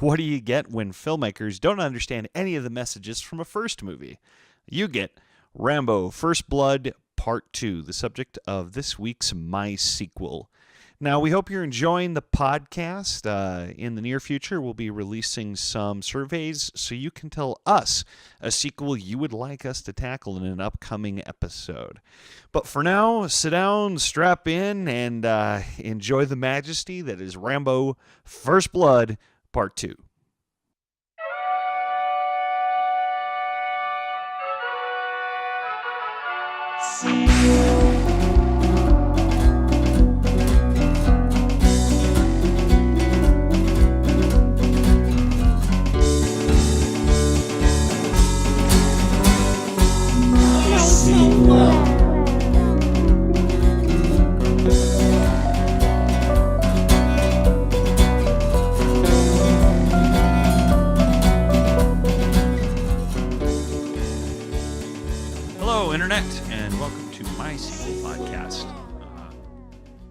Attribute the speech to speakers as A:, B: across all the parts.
A: What do you get when filmmakers don't understand any of the messages from a first movie? You get Rambo First Blood Part 2, the subject of this week's MySequel. Now, we hope you're enjoying the podcast. In the near future, we'll be releasing some surveys so you can tell us a sequel you would like us to tackle in an upcoming episode. But for now, sit down, strap in, and enjoy the majesty that is Rambo First Blood Part 2. Internet, and welcome to MySequel podcast.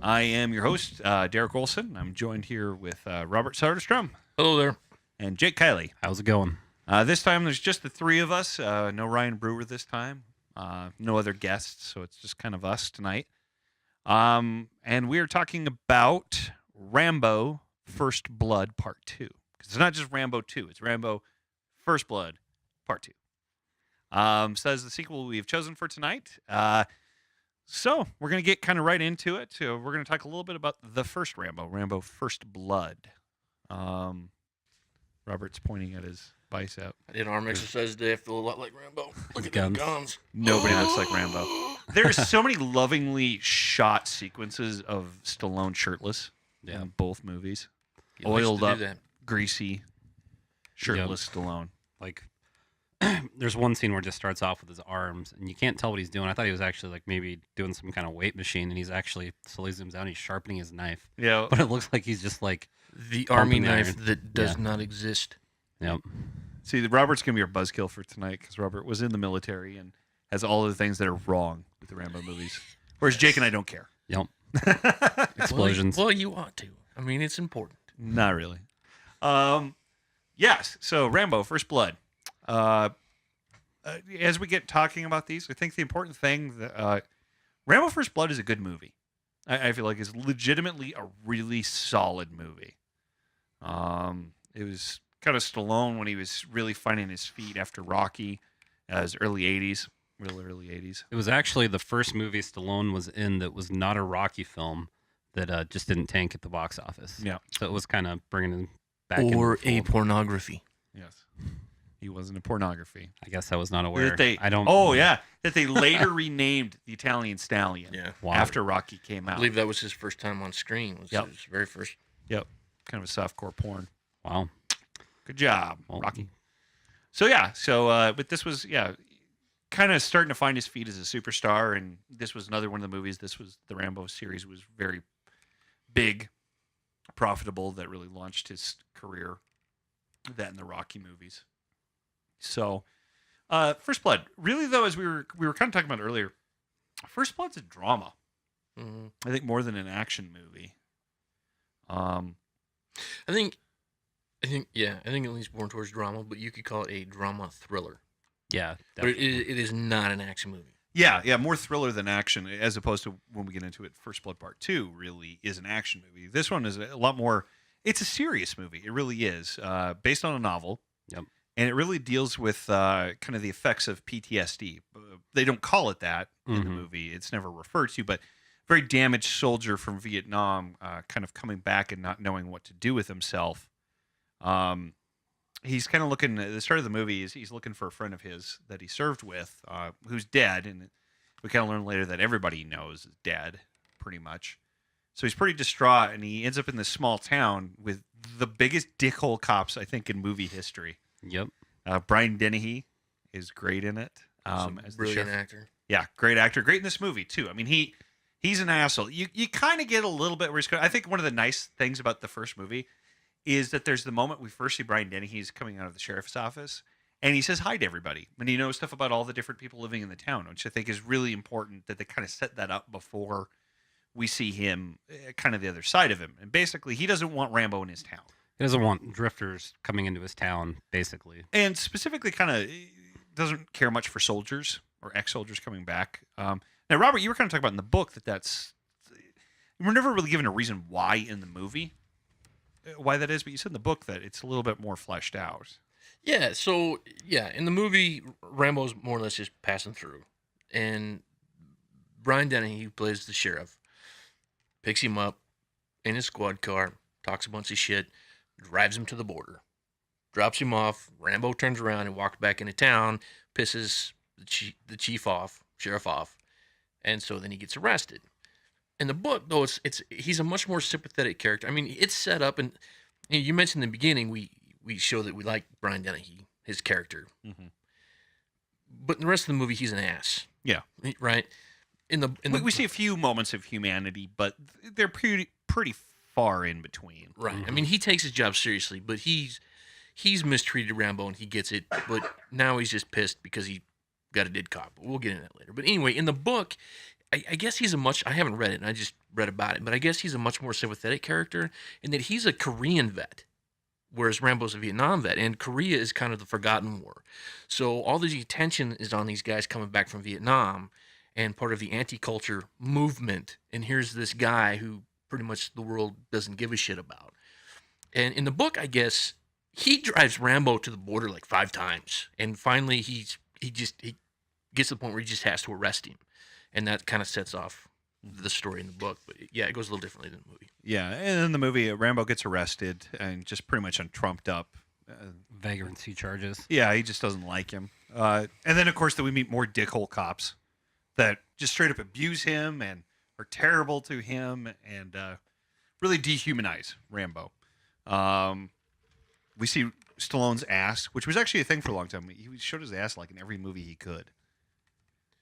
A: I am your host, Derek Olson. I'm joined here with Robert Soderstrom.
B: Hello there.
A: And Jake Kiley.
C: How's it going?
A: This time there's just the three of us. No Ryan Brewer this time. No other guests, so it's just kind of us tonight. And we are talking about Rambo First Blood Part 2. Because it's not just Rambo 2, it's Rambo First Blood Part 2. So that's the sequel we've chosen for tonight. So we're going to get kind of right into it. We're going to talk a little bit about the first Rambo, Rambo First Blood. Robert's pointing at his bicep.
B: I did arm exercise today. I feel a lot like Rambo. Look at the guns.
A: Nobody looks like Rambo. There's so many lovingly shot sequences of Stallone shirtless in both movies. Oiled up, greasy, shirtless Stallone.
C: Like, there's one scene where it just starts off with his arms, and you can't tell what he's doing. I thought he was actually like maybe doing some kind of weight machine, and he's actually slowly zooms out. He's sharpening his knife.
A: Yeah,
C: but it looks like he's just like
B: the army knife that does not exist.
C: Yep.
A: See, Robert's gonna be our buzzkill for tonight because Robert was in the military and has all of the things that are wrong with the Rambo movies, whereas Jake and I don't care.
C: Yep. Explosions.
B: Well, you ought to. I mean, it's important.
A: Not really. Yes. So Rambo First Blood. As we get talking about these, I think the important thing that Rambo First Blood is a good movie. I feel like it's legitimately a really solid movie. It was kind of Stallone when he was really finding his feet after Rocky, as early 80s, real early 80s.
C: It was actually the first movie Stallone was in that was not a Rocky film that just didn't tank at the box office.
A: Yeah.
C: So it was kind of bringing him back
B: or
C: into the
B: a
C: fold.
B: pornography.
A: Yes. He wasn't a pornography.
C: I guess I was not aware.
A: That they later renamed the Italian Stallion
C: Wow.
A: after Rocky came out.
B: I believe that was his first time on screen. His very first.
A: Yep. Kind of a softcore porn.
C: Wow.
A: Good job, Rocky. But this was, kind of starting to find his feet as a superstar, and this was another one of the movies. This was the Rambo series was very big, profitable, that really launched his career. That and the Rocky movies. So, First Blood. Really, though, as we were kind of talking about earlier, First Blood's a drama.
B: Mm-hmm.
A: I think more than an action movie.
B: I think at least more towards drama, but you could call it a drama thriller.
C: Yeah,
B: but it is not an action movie.
A: Yeah, more thriller than action, as opposed to when we get into it. First Blood Part 2 really is an action movie. This one is a lot more. It's a serious movie. It really is, based on a novel.
C: Yep.
A: And it really deals with kind of the effects of PTSD. They don't call it that in the movie. It's never referred to, but very damaged soldier from Vietnam kind of coming back and not knowing what to do with himself. He's kind of looking, at the start of the movie, he's looking for a friend of his that he served with who's dead. And we kind of learn later that everybody he knows is dead, pretty much. So he's pretty distraught, and he ends up in this small town with the biggest dickhole cops, I think, in movie history.
C: Yep.
A: Brian Dennehy is great in it.
B: As brilliant actor.
A: Yeah, great actor. Great in this movie, too. I mean, he's an asshole. You kind of get a little bit where he's I think one of the nice things about the first movie is that there's the moment we first see Brian Dennehy. He's coming out of the sheriff's office, and he says hi to everybody. And he knows stuff about all the different people living in the town, which I think is really important that they kind of set that up before we see him, kind of the other side of him. And basically, he doesn't want Rambo in his town.
C: He doesn't want drifters coming into his town, basically.
A: And specifically kind of doesn't care much for soldiers or ex-soldiers coming back. Now, Robert, you were kind of talking about in the book that's we're never really given a reason why in the movie why that is, but you said in the book that it's a little bit more fleshed out.
B: Yeah, so yeah, in the movie, Rambo's more or less just passing through, and Brian Dennehy, who plays the sheriff, picks him up in his squad car, talks a bunch of shit, drives him to the border, drops him off. Rambo turns around and walks back into town, pisses the chief off, sheriff off, and so then he gets arrested. In the book, though, he's a much more sympathetic character. I mean, it's set up, and you mentioned in the beginning we show that we like Brian Dennehy, his character, but in the rest of the movie, he's an ass.
A: Yeah,
B: right.
A: We see a few moments of humanity, but they're pretty far in between.
B: Right. I mean, he takes his job seriously, but he's mistreated Rambo and he gets it. But now he's just pissed because he got a dead cop. We'll get into that later. But anyway, in the book, I guess I haven't read it, and I just read about it, but I guess he's a much more sympathetic character in that he's a Korean vet, whereas Rambo's a Vietnam vet, and Korea is kind of the forgotten war. So all the attention is on these guys coming back from Vietnam and part of the anti-culture movement, and here's this guy who pretty much the world doesn't give a shit about. And in the book, I guess, he drives Rambo to the border like 5 times, and finally he gets to the point where he just has to arrest him. And that kind of sets off the story in the book. But yeah, it goes a little differently than the movie.
A: Yeah, and in the movie, Rambo gets arrested and just pretty much on trumped up.
C: Vagrancy charges.
A: Yeah, he just doesn't like him. And then, of course, we meet more dickhole cops that just straight up abuse him and are terrible to him and really dehumanize Rambo. We see Stallone's ass, which was actually a thing for a long time. He showed his ass like in every movie he could.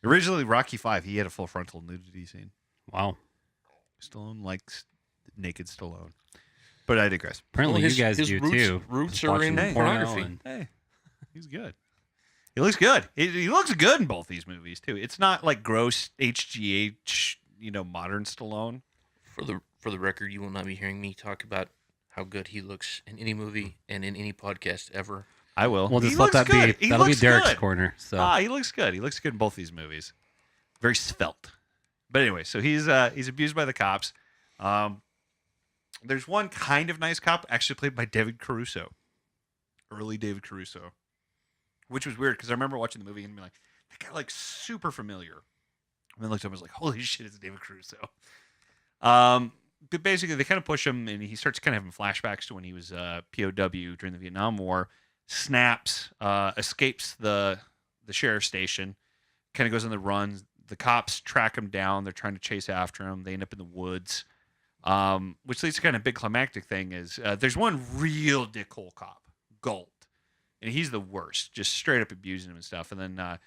A: Originally, Rocky V, he had a full frontal nudity scene.
C: Wow.
A: Stallone likes naked Stallone. But I digress.
C: Apparently, you guys do too.
B: Roots
C: Just
B: are
C: watching
B: in
C: porno
B: pornography.
C: and-
A: Hey, he's good. He looks good. He looks good in both these movies, too. It's not like gross HGH, modern Stallone.
B: For the record, you will not be hearing me talk about how good he looks in any movie and in any podcast ever.
A: I will.
C: We'll just
A: He
C: let
A: looks
C: that
A: good.
C: be.
A: He
C: That'll be
A: looks
C: Derek's
A: good.
C: corner. So
A: He looks good. He looks good in both these movies. Very svelte. But anyway, so he's abused by the cops. There's one kind of nice cop, actually played by David Caruso. Early David Caruso. Which was weird, because I remember watching the movie and being like, that guy looks super familiar. And then I looked at him and was like, holy shit, it's David Caruso. But basically, they kind of push him, and he starts kind of having flashbacks to when he was POW during the Vietnam War. Snaps, escapes the sheriff's station, kind of goes on the run. The cops track him down. They're trying to chase after him. They end up in the woods, which leads to kind of big climactic thing is there's one real dickhole cop, Galt, and he's the worst, just straight up abusing him and stuff. And then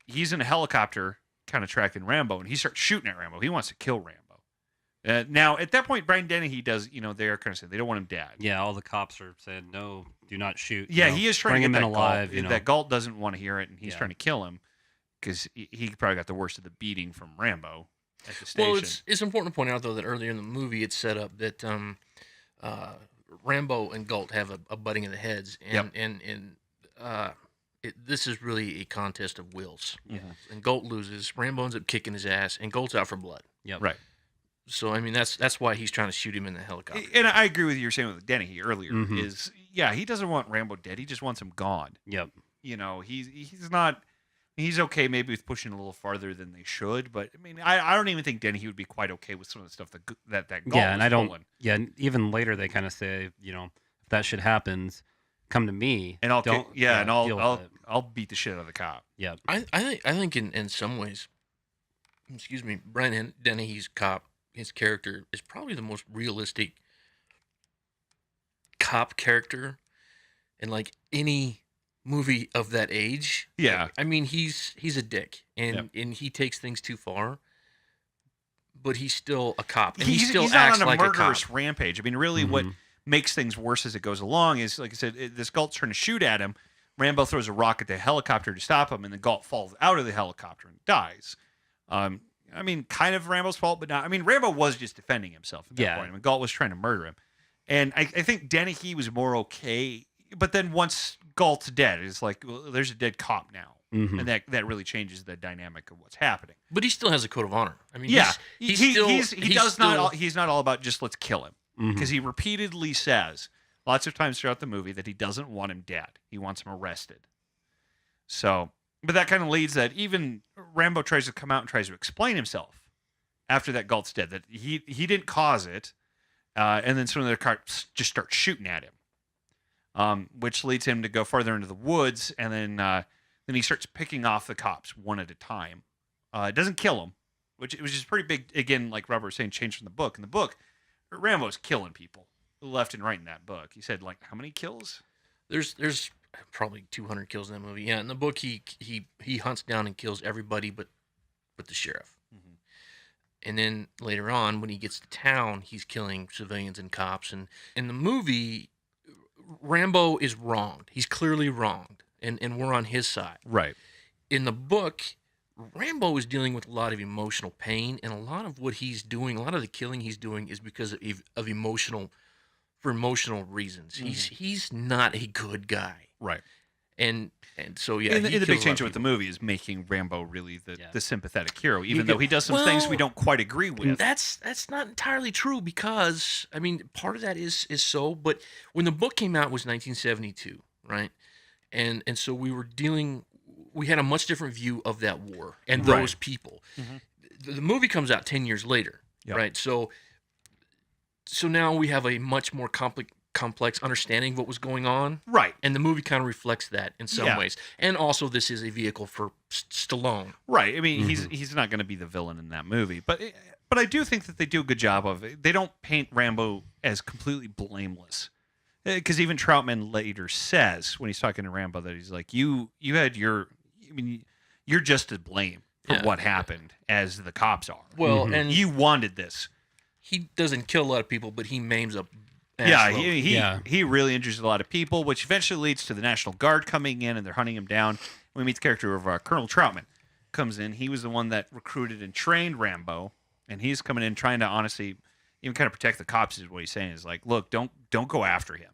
A: he's in a helicopter kind of tracking Rambo, and he starts shooting at Rambo. He wants to kill Rambo. Now, at that point, Brian Dennehy does, they're kind of saying they don't want him dead.
C: yeah, all the cops are saying no, do not shoot.
A: Yeah, he is trying
C: bring
A: to
C: him
A: get
C: in
A: that
C: alive.
A: Galt. That Galt doesn't want to hear it, and he's
C: Yeah.
A: trying to kill him because he probably got the worst of the beating from Rambo at the station.
B: Well, it's important to point out, though, that earlier in the movie it's set up that Rambo and Galt have a butting of the heads. And this is really a contest of wills.
C: Yeah.
B: And Galt loses. Rambo ends up kicking his ass, and Galt's out for blood.
C: Yep.
A: Right.
B: So, I mean, that's why he's trying to shoot him in the helicopter.
A: And I agree with you saying with Dennehy earlier.
C: Mhm.
A: Is he doesn't want Rambo dead. He just wants him gone.
C: Yep.
A: He's not. He's okay maybe with pushing a little farther than they should, but I mean, I don't even think Dennehy would be quite okay with some of the stuff that Galt
C: Yeah, and
A: was
C: I don't.
A: pulling.
C: Yeah, and even later they kind of say, if that shit happens, come to me,
A: And I'll
C: don't.
A: deal with
C: it.
A: I'll beat the shit out of the cop.
C: Yeah.
B: I think in some ways, excuse me, Brian Dennehy's cop, his character is probably the most realistic cop character in like any movie of that age.
A: Yeah.
B: I mean, he's a dick and
A: Yep.
B: he takes things too far, but he's still a cop and
A: He's
B: he still
A: not
B: acts
A: on a
B: like a cop.
A: murderous rampage. I mean, really, what
C: Mhm.
A: makes things worse as it goes along is, like I said, this Galt's trying to shoot at him. Rambo throws a rock at the helicopter to stop him, and the Galt falls out of the helicopter and dies. I mean, kind of Rambo's fault, but not. I mean, Rambo was just defending himself at that
C: Yeah.
A: point. I mean, Galt was trying to murder him. And I think Dennehy was more okay, but then once Galt's dead, it's like, well, there's a dead cop now, and that really changes the dynamic of what's happening.
B: But he still has a code of honor. I mean,
A: Yeah,
B: he's
A: not all about just let's kill him, because he repeatedly says lots of times throughout the movie that he doesn't want him dead. He wants him arrested. So, but that kind of leads that even Rambo tries to come out and tries to explain himself after that Galt's dead, that he didn't cause it, and then some of the cops just start shooting at him, which leads him to go farther into the woods, and then he starts picking off the cops one at a time. It doesn't kill them, which is pretty big. Again, like Robert was saying, change from the book. In the book, Rambo's killing people left and right in that book. He said, like, how many kills?
B: There's probably 200 kills in that movie. Yeah, in the book, he hunts down and kills everybody but the sheriff.
A: Mm-hmm.
B: And then later on, when he gets to town, he's killing civilians and cops. And in the movie, Rambo is wronged. He's clearly wronged, and we're on his side.
A: Right.
B: In the book, Rambo is dealing with a lot of emotional pain, and a lot of what he's doing, a lot of the killing he's doing, is because of emotional reasons. He's not a good guy.
A: Right.
B: And so yeah,
A: and the big change with
B: with
A: the movie is making Rambo really the sympathetic hero, even though he does some things we don't quite agree with.
B: That's not entirely true, because I mean, part of that is so, but when the book came out, it was 1972, right? And so we had a much different view of that war and those people. The movie comes out 10 years later, right? So now we have a much more complex understanding of what was going on.
A: Right.
B: And the movie kind of reflects that in some ways. And also, this is a vehicle for Stallone.
A: Right. I mean, he's not going to be the villain in that movie, but I do think that they do a good job of it. They don't paint Rambo as completely blameless. Because even Troutman later says, when he's talking to Rambo, that he's like, you're just to blame for what happened, as the cops are.
B: Well, and
A: you wanted this.
B: He doesn't kill a lot of people, but he maims up.
A: He really injures a lot of people, which eventually leads to the National Guard coming in, and they're hunting him down. We meet the character of Colonel Troutman. Comes in. He was the one that recruited and trained Rambo, and he's coming in trying to honestly even kind of protect the cops. Is what he's saying. Is like, look, don't go after him.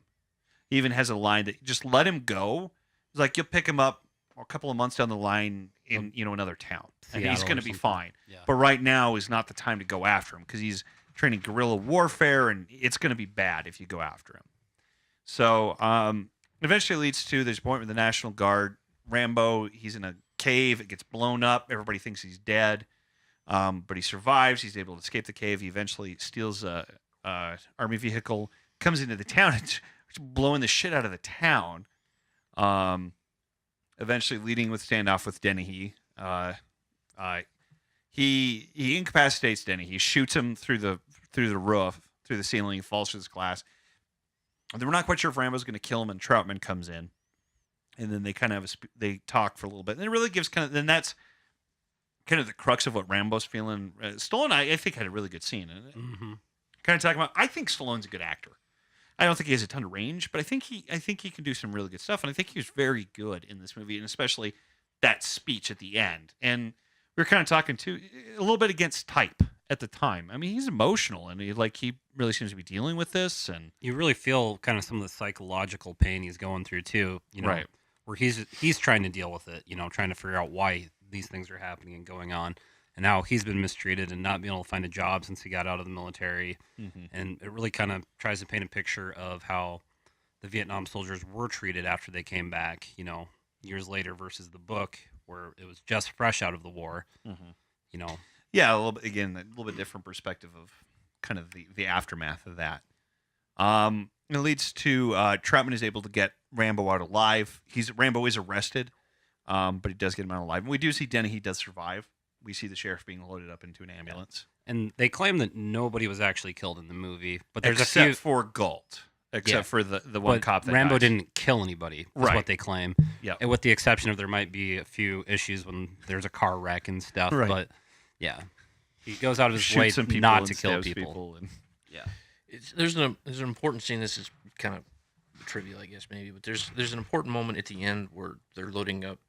A: He even has a line that just let him go. It's like, you'll pick him up a couple of months down the line in another town, and he's going to be fine.
C: Yeah.
A: But right now is not the time to go after him, because he's training guerrilla warfare, and it's going to be bad if you go after him. So eventually leads to this point with the National Guard. Rambo, he's in a cave. It gets blown up. Everybody thinks he's dead, but he survives. He's able to escape the cave. He eventually steals a army vehicle, comes into the town, and blowing the shit out of the town. Eventually leading with standoff with Dennehy. He incapacitates Dennehy. He shoots him through the roof, through the ceiling. He falls through this glass. And we're not quite sure if Rambo's going to kill him, and Troutman comes in, and then they kind of they talk for a little bit, and it really gives then that's kind of the crux of what Rambo's feeling. Stallone, I think, had a really good scene in it. Kind of talking about, I think Stallone's a good actor. I don't think he has a ton of range, but I think he can do some really good stuff, and I think he was very good in this movie, and especially that speech at the end. And we were kind of talking too a little bit against type at the time. I mean, he's emotional, and he really seems to be dealing with this, and
C: you really feel kind of some of the psychological pain he's going through too.
A: Right.
C: Where he's trying to deal with it. Trying to figure out why these things are happening and going on, and how he's been mistreated and not being able to find a job since he got out of the military. And it really kind of tries to paint a picture of how the Vietnam soldiers were treated after they came back, years later, versus the book where it was just fresh out of the war.
A: Yeah, a little bit, again, a little bit different perspective of kind of the aftermath of that. It leads to Troutman is able to get Rambo out alive. Rambo is arrested, but he does get him out alive. And we do see Dennehy does survive. We see the sheriff being loaded up into an ambulance.
C: And they claim that nobody was actually killed in the movie, but there's
A: except for Galt, for the one cop that
C: Rambo
A: dies.
C: didn't kill anybody, is what they claim.
A: Yeah,
C: and with the exception of there might be a few issues when there's a car wreck and stuff. Right. But yeah, he goes out of his way not to kill people.
B: There's an important scene. This is kind of trivial, I guess, maybe, but there's an important moment at the end where they're loading up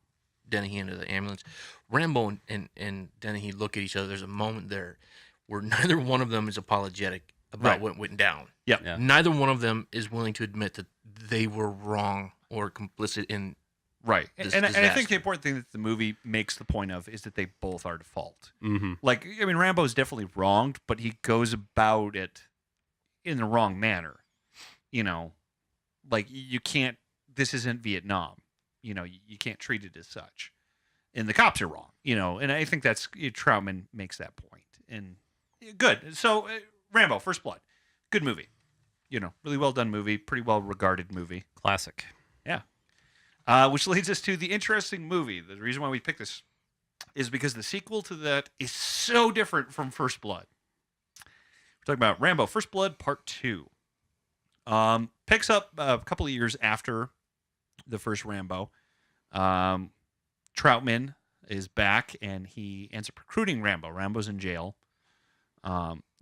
B: Dennehy into the ambulance. Rambo and Dennehy look at each other. There's a moment there where neither one of them is apologetic about what went down.
A: Yep.
C: Yeah.
B: Neither one of them is willing to admit that they were wrong or complicit in.
A: Right.
B: This
A: And I think
B: disaster.
A: the important thing that the movie makes the point of is that they both are to fault.
C: Mm-hmm.
A: Like, I mean, Rambo is definitely wronged, but he goes about it in the wrong manner. You know, like you can't, this isn't Vietnam. You know, you can't treat it as such. And the cops are wrong, you know, and I think that's, Troutman makes that point. And good. So, Rambo, First Blood, good movie. You know, really well done movie, pretty well regarded movie.
C: Classic.
A: Yeah. Which leads us to the interesting movie. The reason why we picked this is because the sequel to that is so different from First Blood. We're talking about Rambo, First Blood, Part 2. Picks up a couple of years after the first Rambo. Troutman is back, and he ends up recruiting Rambo. Rambo's in jail.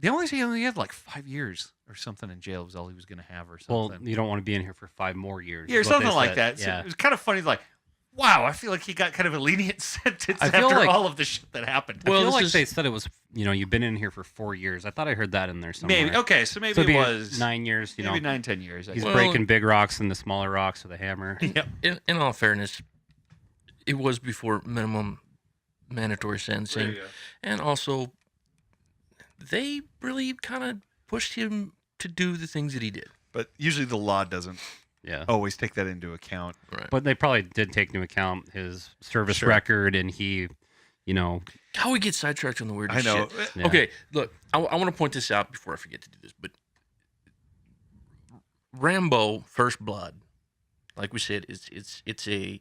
A: They only say he only had like 5 years or something in jail was all he was going to have or
C: Well,
A: something.
C: you don't want to be in here for 5 more years.
A: Yeah, or
C: is what they
A: something like
C: said.
A: that. So
C: Yeah.
A: it was kind of funny, like, wow, I feel like he got kind of a lenient sentence
C: I feel
A: after
C: like-
A: all of the shit that happened.
C: I
B: Well,
C: feel
B: this
C: like
B: is-
C: they said it was, you've been in here for 4 years. I thought I heard that in there somewhere.
A: Maybe. Okay, so maybe
C: So it'd
A: it
C: be
A: was
C: 9 years,
A: maybe 9-10 years. I
C: He's
A: guess.
B: Well-
C: breaking big rocks and the smaller rocks with a hammer.
A: Yep.
B: In all fairness, it was before minimum mandatory sentencing, and also they really kind of pushed him to do the things that he did.
A: But usually the law doesn't
C: Yeah.
A: always take that into account.
B: Right.
C: But they probably did take into account his service
A: Sure.
C: record, and he,
B: How we get sidetracked on the weirdest
A: I know.
B: shit.
C: Yeah.
B: Okay, look, I want to point this out before I forget to do this, but Rambo: First Blood, like we said, it's a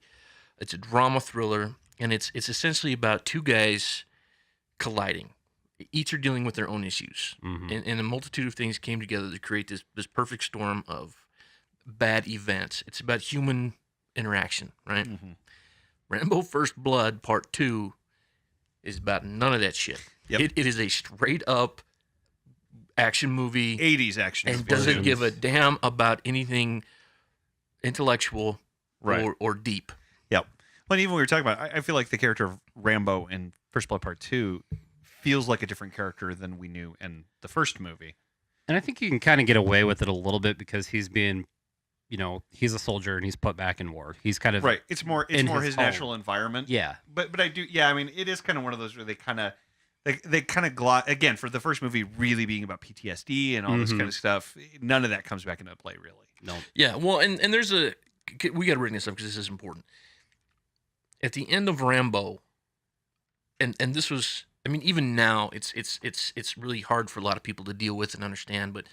B: drama thriller, and it's essentially about two guys colliding. Each are dealing with their own issues,
C: Mhm.
B: and a multitude of things came together to create this perfect storm of bad events. It's about human interaction, right?
A: Mhm.
B: Rambo: First Blood Part 2 is about none of that shit.
A: Yep.
B: It is a straight up action movie
A: 80s action.
B: and doesn't
A: explosions.
B: give a damn about anything intellectual
A: Right.
B: or deep.
A: Yep. Well, even when we were talking about, I feel like the character of Rambo in First Blood Part 2 feels like a different character than we knew in the first movie.
C: And I think you can kind of get away with it a little bit because he's being, he's a soldier and he's put back in war. He's kind of
A: Right. It's more
C: in his
A: his
C: home.
A: natural environment.
C: Yeah.
A: But I do, yeah, I mean, it is kind of one of those where they kind of again, for the first movie really being about PTSD and all this
C: Mhm.
A: kind of stuff, none of that comes back into play really.
C: No.
B: Yeah, well, and there's we got to bring this up because this is important. At the end of Rambo, and this was, I mean, even now it's really hard for a lot of people to deal with and understand. But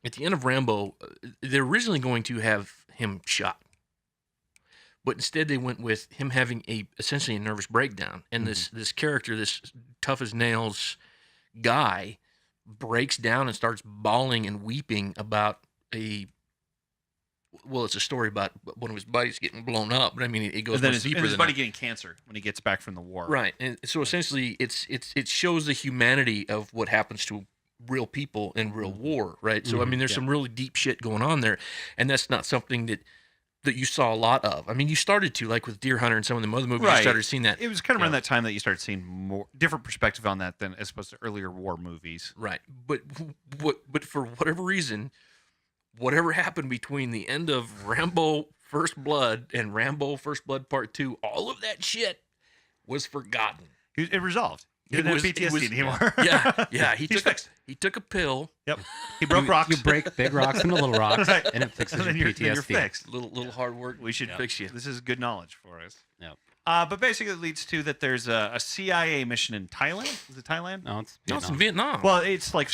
B: at the end of Rambo, they're originally going to have him shot, but instead they went with him having essentially a nervous breakdown, and this character, this tough as nails guy, breaks down and starts bawling and weeping about it's a story about one of his buddies getting blown up, but I mean, it goes
A: And then
B: much deeper
A: his
B: than
A: buddy
B: that.
A: getting cancer when he gets back from the war.
B: Right, and so essentially, it shows the humanity of what happens to real people in real war, right? So I mean, there's some really deep shit going on there, and that's not something that you saw a lot of. I mean, you started to, like with Deer Hunter and some of the other movies, you
A: Right.
B: started seeing that.
A: It was kind of around that time that you started seeing more different perspective on that than as opposed to earlier war movies.
B: Right, but for whatever reason, whatever happened between the end of Rambo: First Blood and Rambo: First Blood Part 2, all of that shit was forgotten.
A: It resolved. He didn't have PTSD anymore.
B: Yeah. He
A: He's fixed.
B: He took a pill,
A: Yep. He broke rocks.
C: You break big rocks into little rocks,
A: Right.
C: and it fixes
A: and then
C: your
A: you're
C: PTSD.
A: fixed.
B: little hard work.
A: We should
B: fix you.
A: This is good knowledge for us.
C: Yep.
A: But basically, it leads to that there's a CIA mission in Thailand. Is it Thailand?
C: No, it's
B: No, it's in
C: Vietnam.
B: Vietnam.
A: Well, it's like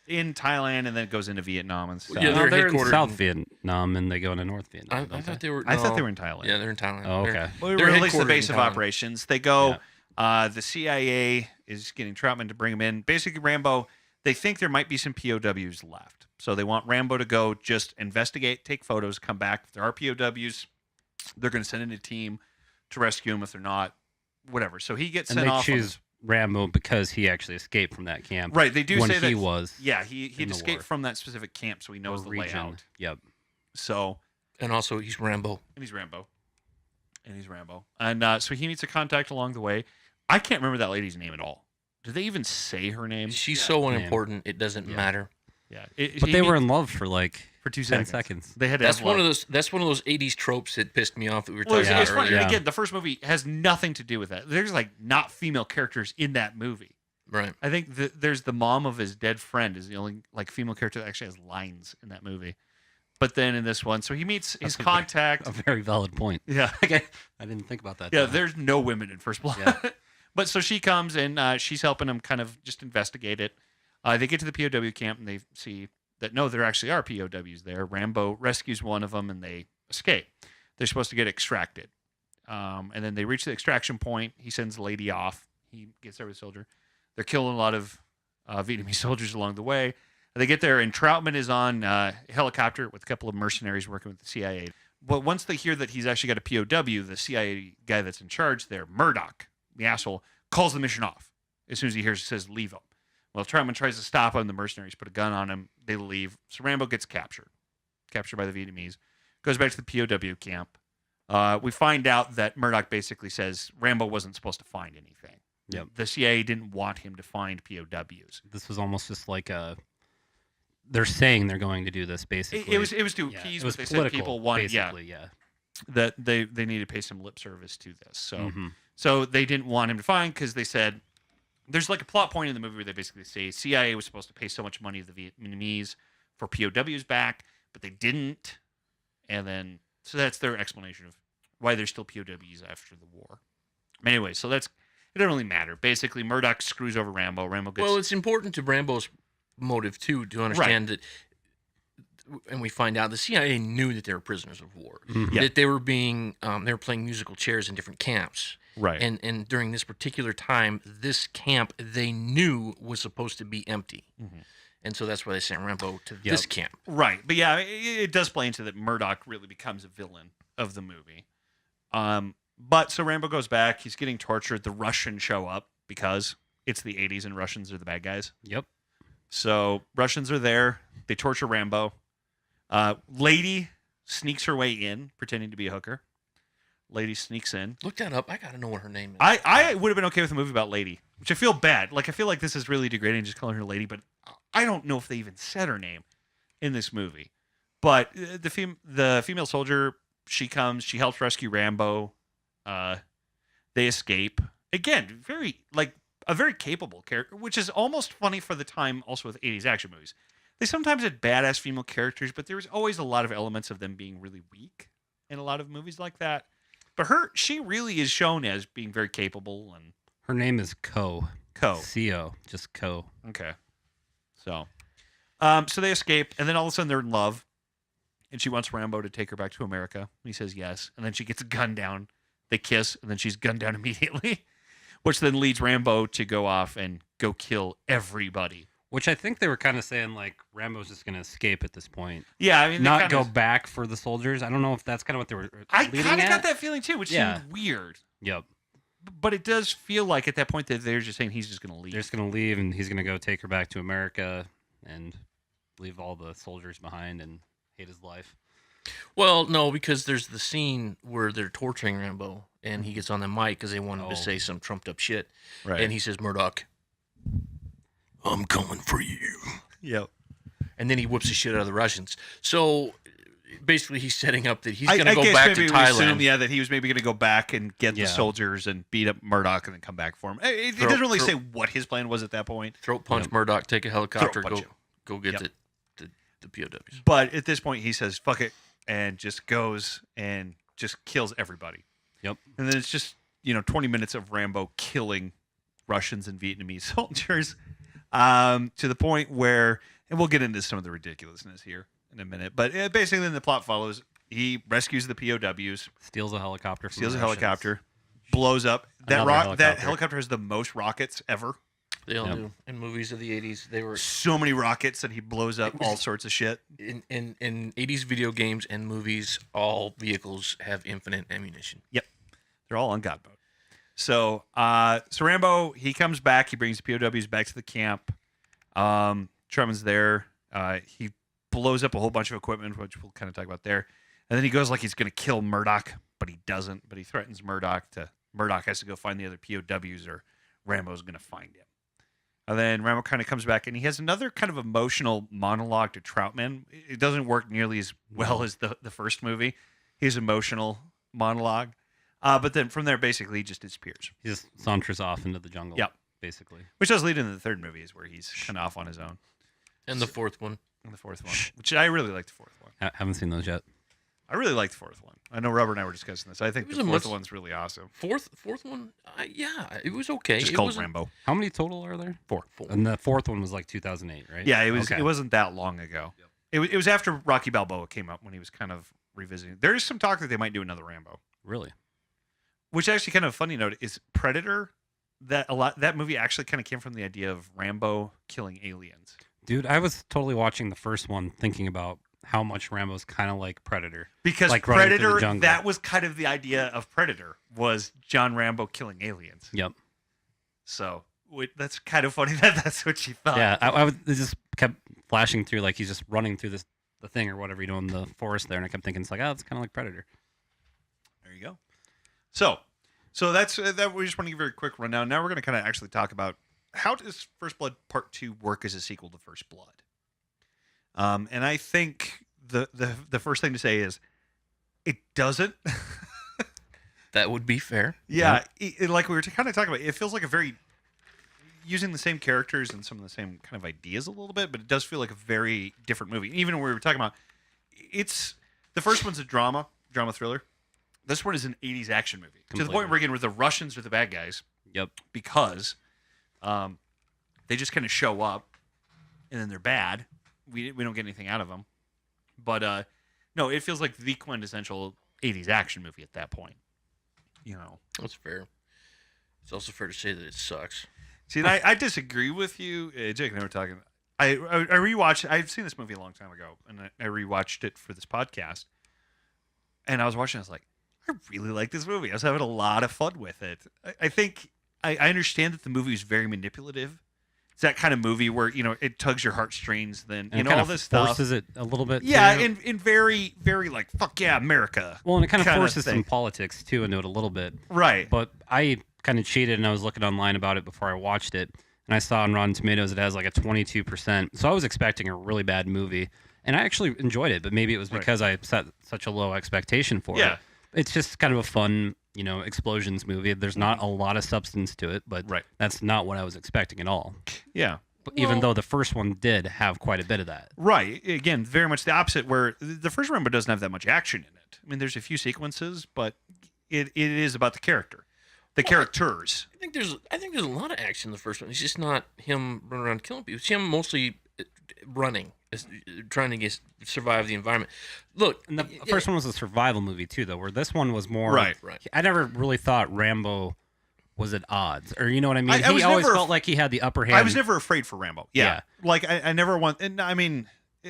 A: in Thailand, and then it goes into Vietnam and stuff.
B: Yeah,
C: No, they're in
B: headquartered
C: South
B: in-
C: Vietnam, and they go into North
B: I
C: Vietnam. don't
B: thought
C: they?
B: they were.
A: I thought
B: no.
A: they were in Thailand.
B: Yeah, they're in Thailand.
C: Oh,
B: They're-
C: okay.
A: Well, we
B: they're
A: released the
B: headquartered
A: base
B: in
A: of
B: Thailand.
A: operations. They go. The CIA is getting Troutman to bring him in. Basically, Rambo. They think there might be some POWs left, so they want Rambo to go just investigate, take photos, come back. If there are POWs, they're going to send in a team to rescue him. If they're not, whatever. So he gets
C: And
A: sent
C: they
A: off.
C: choose Rambo because he actually escaped from that camp.
A: Right. They do
C: when
A: say that
C: he was.
A: Yeah, he
C: in the
A: escaped
C: war.
A: from that specific camp, so he knows the
C: region.
A: layout.
C: Yep.
A: So,
B: And also, he's Rambo.
A: and he's Rambo. And so he meets a contact along the way. I can't remember that lady's name at all. Did they even say her name?
B: She's so
C: Man.
B: unimportant, it doesn't
C: Yeah.
B: matter.
A: Yeah,
C: But they were in love for like
A: for 2
C: 10
A: seconds.
C: seconds.
A: They had to
B: That's
A: have
B: one
A: love.
B: of those. That's one of those '80s tropes that pissed me off that we were
A: Well,
B: talking
A: it's
B: about
A: funny.
B: earlier.
C: Yeah.
A: Again, the first movie has nothing to do with that. There's like not female characters in that movie.
B: Right.
A: I think there's the mom of his dead friend is the only like female character that actually has lines in that movie. But then in this one, so he meets his
C: That's
A: contact.
C: A very valid point.
A: Yeah,
C: Okay, I didn't think about that.
A: yeah.
C: though.
A: There's no women in First Blood.
C: Yeah.
A: But so she comes and she's helping him kind of just investigate it. They get to the POW camp and they see that no, there actually are POWs there. Rambo rescues one of them and they escape. They're supposed to get extracted. And then they reach the extraction point. He sends the lady off. He gets there with a soldier. They're killing a lot of Vietnamese soldiers along the way. They get there, and Troutman is on a helicopter with a couple of mercenaries working with the CIA. But once they hear that he's actually got a POW, the CIA guy that's in charge there, Murdoch, the asshole, calls the mission off. As soon as he hears it, says, leave him. Well, Troutman tries to stop him. The mercenaries put a gun on him. They leave. So Rambo gets captured by the Vietnamese, goes back to the POW camp. We find out that Murdoch basically says Rambo wasn't supposed to find anything.
C: Yep.
A: The CIA didn't want him to find POWs.
C: This was almost just like they're saying they're going to do this basically.
A: It was to
C: Yeah,
A: appease
C: it was
A: what they said
C: political,
A: people wanted. Yeah,
C: basically, yeah.
A: that they need to pay some lip service to this. So
C: Mhm.
A: so they didn't want him to find because they said there's like a plot point in the movie where they basically say CIA was supposed to pay so much money to the Vietnamese for POWs back, but they didn't. And then so that's their explanation of why there's still POWs after the war. Anyway, so it doesn't really matter. Basically, Murdoch screws over Rambo. Rambo gets
B: Well, it's important to Rambo's motive too to understand that, and we find out the CIA knew that they were prisoners of war,
A: Yeah.
B: that they were being they were playing musical chairs in different camps,
A: right.
B: and during this particular time, this camp they knew was supposed to be empty, and so that's why they sent Rambo to this camp.
A: Right, but yeah, it does play into that Murdoch really becomes a villain of the movie. But so Rambo goes back. He's getting tortured. The Russians show up because it's the 80s and Russians are the bad guys.
C: Yep.
A: So Russians are there. They torture Rambo. Lady sneaks her way in, pretending to be a hooker. Lady sneaks in.
B: Look that up. I gotta know what her name is.
A: I would have been okay with a movie about Lady, which I feel bad. Like I feel like this is really degrading just calling her Lady, but I don't know if they even said her name in this movie. But the female soldier, she comes, she helps rescue Rambo. They escape. Again, a very capable character, which is almost funny for the time also with 80s action movies. They sometimes had badass female characters, but there was always a lot of elements of them being really weak in a lot of movies like that. But she really is shown as being very capable and
C: Her name is Co.
A: Co.
C: C-O, just Co.
A: Okay. So they escape, and then all of a sudden they're in love, and she wants Rambo to take her back to America. And he says yes, and then she gets gunned down. They kiss, and then she's gunned down immediately, which then leads Rambo to go off and go kill everybody.
C: Which I think they were kind of saying like Rambo's just going to escape at this point.
A: Yeah, I mean,
C: Not go back for the soldiers. I don't know if that's kind of what they were
A: I
C: leading
A: kind of
C: at.
A: got that feeling too, which
C: Yeah.
A: seemed weird.
C: Yep.
A: But it does feel like at that point that they're just saying he's just going to leave.
C: They're just going to leave, and he's going to go take her back to America and leave all the soldiers behind and hate his life.
B: Well, no, because there's the scene where they're torturing Rambo, and he gets on the mic because they want him to say some trumped up shit,
A: Right.
B: and he says, "Murdoch, I'm coming for you."
A: Yep.
B: And then he whoops the shit out of the Russians. So basically, he's setting up that he's going to
A: I
B: go
A: guess
B: back to
A: maybe we
B: Thailand.
A: assume, that he was maybe going to go back and get the
C: Yeah.
A: soldiers and beat up Murdoch and then come back for him. It doesn't really say what his plan was at that point.
B: Throat punch Murdoch, take a helicopter,
A: Throat punch
B: go get
A: Yep.
B: the POWs.
A: But at this point, he says, fuck it, and just goes and just kills everybody.
C: Yep.
A: And then it's just, 20 minutes of Rambo killing Russians and Vietnamese soldiers to the point where, and we'll get into some of the ridiculousness here in a minute, but basically then the plot follows. He rescues the POWs,
C: Steals a helicopter. From
A: steals a
C: the Russians.
A: helicopter, blows up. That
C: Another
A: that helicopter has the most rockets ever.
B: They all
C: Yep.
B: do. In movies of the 80s, they were
A: So many rockets that he blows up all sorts of shit.
B: in 80s video games and movies. All vehicles have infinite ammunition.
A: Yep. They're all on God mode. So Rambo, he comes back. He brings the POWs back to the camp. Truman's there. He blows up a whole bunch of equipment, which we'll kind of talk about there. And then he goes like he's going to kill Murdoch, but he doesn't. But he threatens Murdoch has to go find the other POWs or Rambo's going to find him. And then Rambo kind of comes back, and he has another kind of emotional monologue to Troutman. It doesn't work nearly as well as the first movie. His emotional monologue. But then from there, basically, he just disappears.
C: He just saunters off into the jungle.
A: Yep.
C: Basically.
A: Which does lead into the third movie, is where he's kind of off on his own.
B: And the fourth one.
A: And the fourth one, which I really like the fourth one.
C: Haven't seen those yet.
A: I really like the fourth one. I know Robert and I were discussing this. I think the fourth one's really awesome.
B: Fourth one, yeah, it was okay.
A: Just
B: it
A: called
B: wasn't-
A: Rambo.
C: How many total are there?
A: Four.
C: And the fourth one was like 2008, right?
A: Yeah, it was.
C: Okay.
A: It wasn't that long ago. It was after Rocky Balboa came up when he was kind of revisiting. There is some talk that they might do another Rambo.
C: Really?
A: Which actually kind of a funny note is Predator. That movie actually kind of came from the idea of Rambo killing aliens.
C: Dude, I was totally watching the first one thinking about how much Rambo's kind of like Predator.
A: Because
C: Like running through the
A: Predator,
C: jungle.
A: that was kind of the idea of Predator, was John Rambo killing aliens.
C: Yep.
A: So that's kind of funny that that's what you thought.
C: Yeah, it just kept flashing through like he's just running through the thing or whatever you know in the forest there, and I kept thinking it's like, oh, it's kind of like Predator.
A: There you go. So that's that. We just want to give you a quick rundown. Now we're going to kind of actually talk about how does First Blood Part 2 work as a sequel to First Blood. And I think the first thing to say is it doesn't.
B: That would be fair.
A: Yeah, like we were kind of talking about, it feels like a very using the same characters and some of the same kind of ideas a little bit, but it does feel like a very different movie. Even when we were talking about, it's the first one's a drama thriller. This one is an 80s action movie. To the point
C: Completely.
A: where again, where the Russians are the bad guys
C: Yep.
A: because they just kind of show up and then they're bad. We don't get anything out of them. But no, it feels like the quintessential 80s action movie at that point. You know.
B: That's fair. It's also fair to say that it sucks.
A: See, and I disagree with you. Jake and I were talking. I rewatched. I've seen this movie a long time ago, and I rewatched it for this podcast. And I was watching. I was like, I really like this movie. I was having a lot of fun with it. I think I understand that the movie is very manipulative. It's that kind of movie where it tugs your heartstrings. Then
C: And it
A: all
C: kind of
A: this stuff.
C: forces it a little bit.
A: Yeah,
C: too.
A: and very very like fuck yeah America.
C: Well, and it kind of
A: kinda
C: forces
A: thing.
C: some politics too into it a little bit.
A: Right.
C: But I kind of cheated and I was looking online about it before I watched it, and I saw on Rotten Tomatoes it has like a 22%. So I was expecting a really bad movie, and I actually enjoyed it. But maybe it was
A: Right.
C: because I set such a low expectation for
A: Yeah.
C: it. It's just kind of a fun, explosions movie. There's not a lot of substance to it, but
A: Right.
C: that's not what I was expecting at all.
A: Yeah.
C: But even though the first one did have quite a bit of that.
A: Right. Again, very much the opposite, where the first Rambo doesn't have that much action in it. I mean, there's a few sequences, but it is about the character, the characters.
B: I think there's a lot of action in the first one. It's just not him running around killing people. It's him mostly running, trying to survive the environment. Look,
C: And the first one was a survival movie too, though, where this one was more.
A: Right.
C: I never really thought Rambo was at odds, or you know what I mean.
A: I was
C: He always
A: never-
C: felt like he had the upper hand.
A: I was never afraid for Rambo. Yeah.
C: Yeah.
A: Like, I never want, and I mean,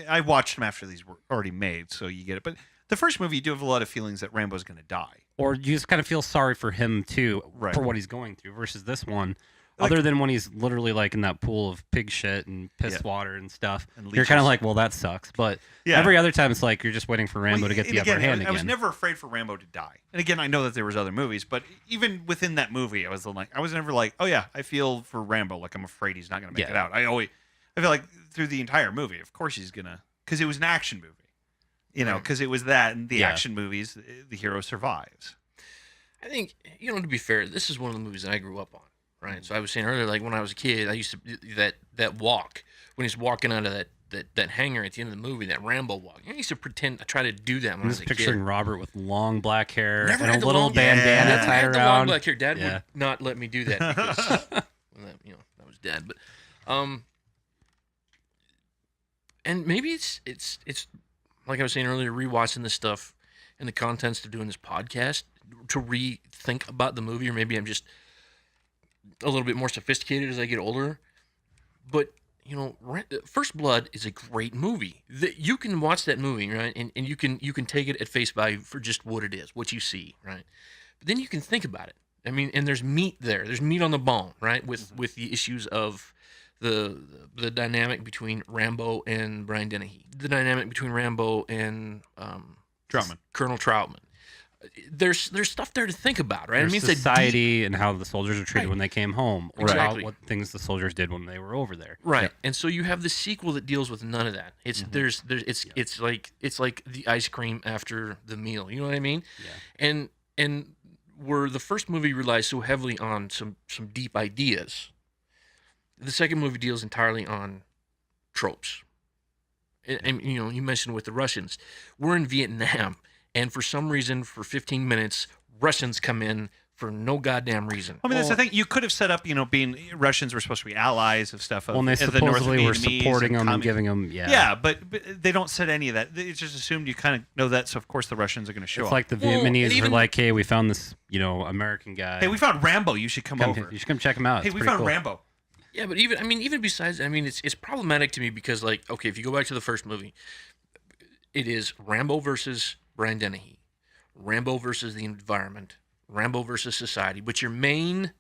A: I watched them after these were already made, so you get it. But the first movie, you do have a lot of feelings that Rambo's going to die.
C: or you just kind of feel sorry for him too,
A: Right.
C: for what he's going through. Versus this one,
A: Like-
C: other than when he's literally like in that pool of pig shit and piss
A: Yeah.
C: water and stuff,
A: And
C: you're kind of
A: leeches.
C: like, well, that sucks. But
A: Yeah.
C: every other time, it's like you're just waiting for Rambo
A: Well,
C: to get
A: and
C: the upper
A: again,
C: hand
A: I
C: again.
A: was never afraid for Rambo to die. And again, I know that there was other movies, but even within that movie, I was never like, oh yeah, I feel for Rambo. Like I'm afraid he's not going to make
C: Yeah.
A: it out. I feel like through the entire movie, of course he's gonna, because it was an action movie.
B: Right.
A: Because it was that in the
C: Yeah.
A: action movies, the hero survives.
B: I think to be fair, this is one of the movies that I grew up on, right? So I was saying earlier, like when I was a kid, I used to that walk when he's walking out of that hangar at the end of the movie, that Rambo walk. I used to pretend I try to do that when
C: I'm
B: I was
C: just
B: a
C: picturing
B: kid.
C: Robert with long black hair
B: Never
C: and
B: had
C: a
B: the
C: little
B: long-
C: bandana
A: Yeah.
B: Never
C: tied
B: had the
C: around.
B: long black hair. Dad
C: Yeah.
B: would not let me do that because that was Dad. But and maybe it's like I was saying earlier, rewatching this stuff in the context of doing this podcast to rethink about the movie, or maybe I'm just a little bit more sophisticated as I get older. But First Blood is a great movie. You can watch that movie, right, and you can take it at face value for just what it is, what you see, right. But then you can think about it. I mean, and there's meat there. There's meat on the bone, right, with the issues of the dynamic between Rambo and Brian Dennehy, the dynamic between Rambo and
A: Troutman.
B: Colonel Troutman. there's stuff there to think about, right?
C: There's
B: I mean, it's a deep,
C: society and how the soldiers are treated
B: Right.
C: when they came home, or
B: Exactly.
C: what things the soldiers did when they were over there.
B: right. And so you have the sequel that deals with none of that. It's it's like the ice cream after the meal. You know what I mean?
C: Yeah.
B: And where the first movie relies so heavily on some deep ideas, the second movie deals entirely on tropes. And you know, you mentioned with the Russians, we're in Vietnam, and for some reason, for 15 minutes, Russians come in for no goddamn reason.
A: I mean, that's the thing. You could have set up, being Russians were supposed to be allies of stuff.
C: Well, and they
A: of the North
C: supposedly were
A: Vietnamese
C: supporting them and
A: coming-
C: giving them,
A: Yeah, but they don't set any of that. It's just assumed you kind of know that, so of course the Russians are going to show
C: It's
A: up.
C: like the
B: Well, and
C: Vietnamese
B: even-
C: were like, "Hey, we found this, American guy.
A: hey, we found Rambo. You should come over.
C: You should come check him out.
A: Hey,
C: It's
A: we
C: pretty
A: found
C: cool."
A: Rambo.
B: Yeah, but even besides, I mean, it's problematic to me because, like, okay, if you go back to the first movie, it is Rambo versus Brian Dennehy, Rambo versus the environment, Rambo versus society. But your main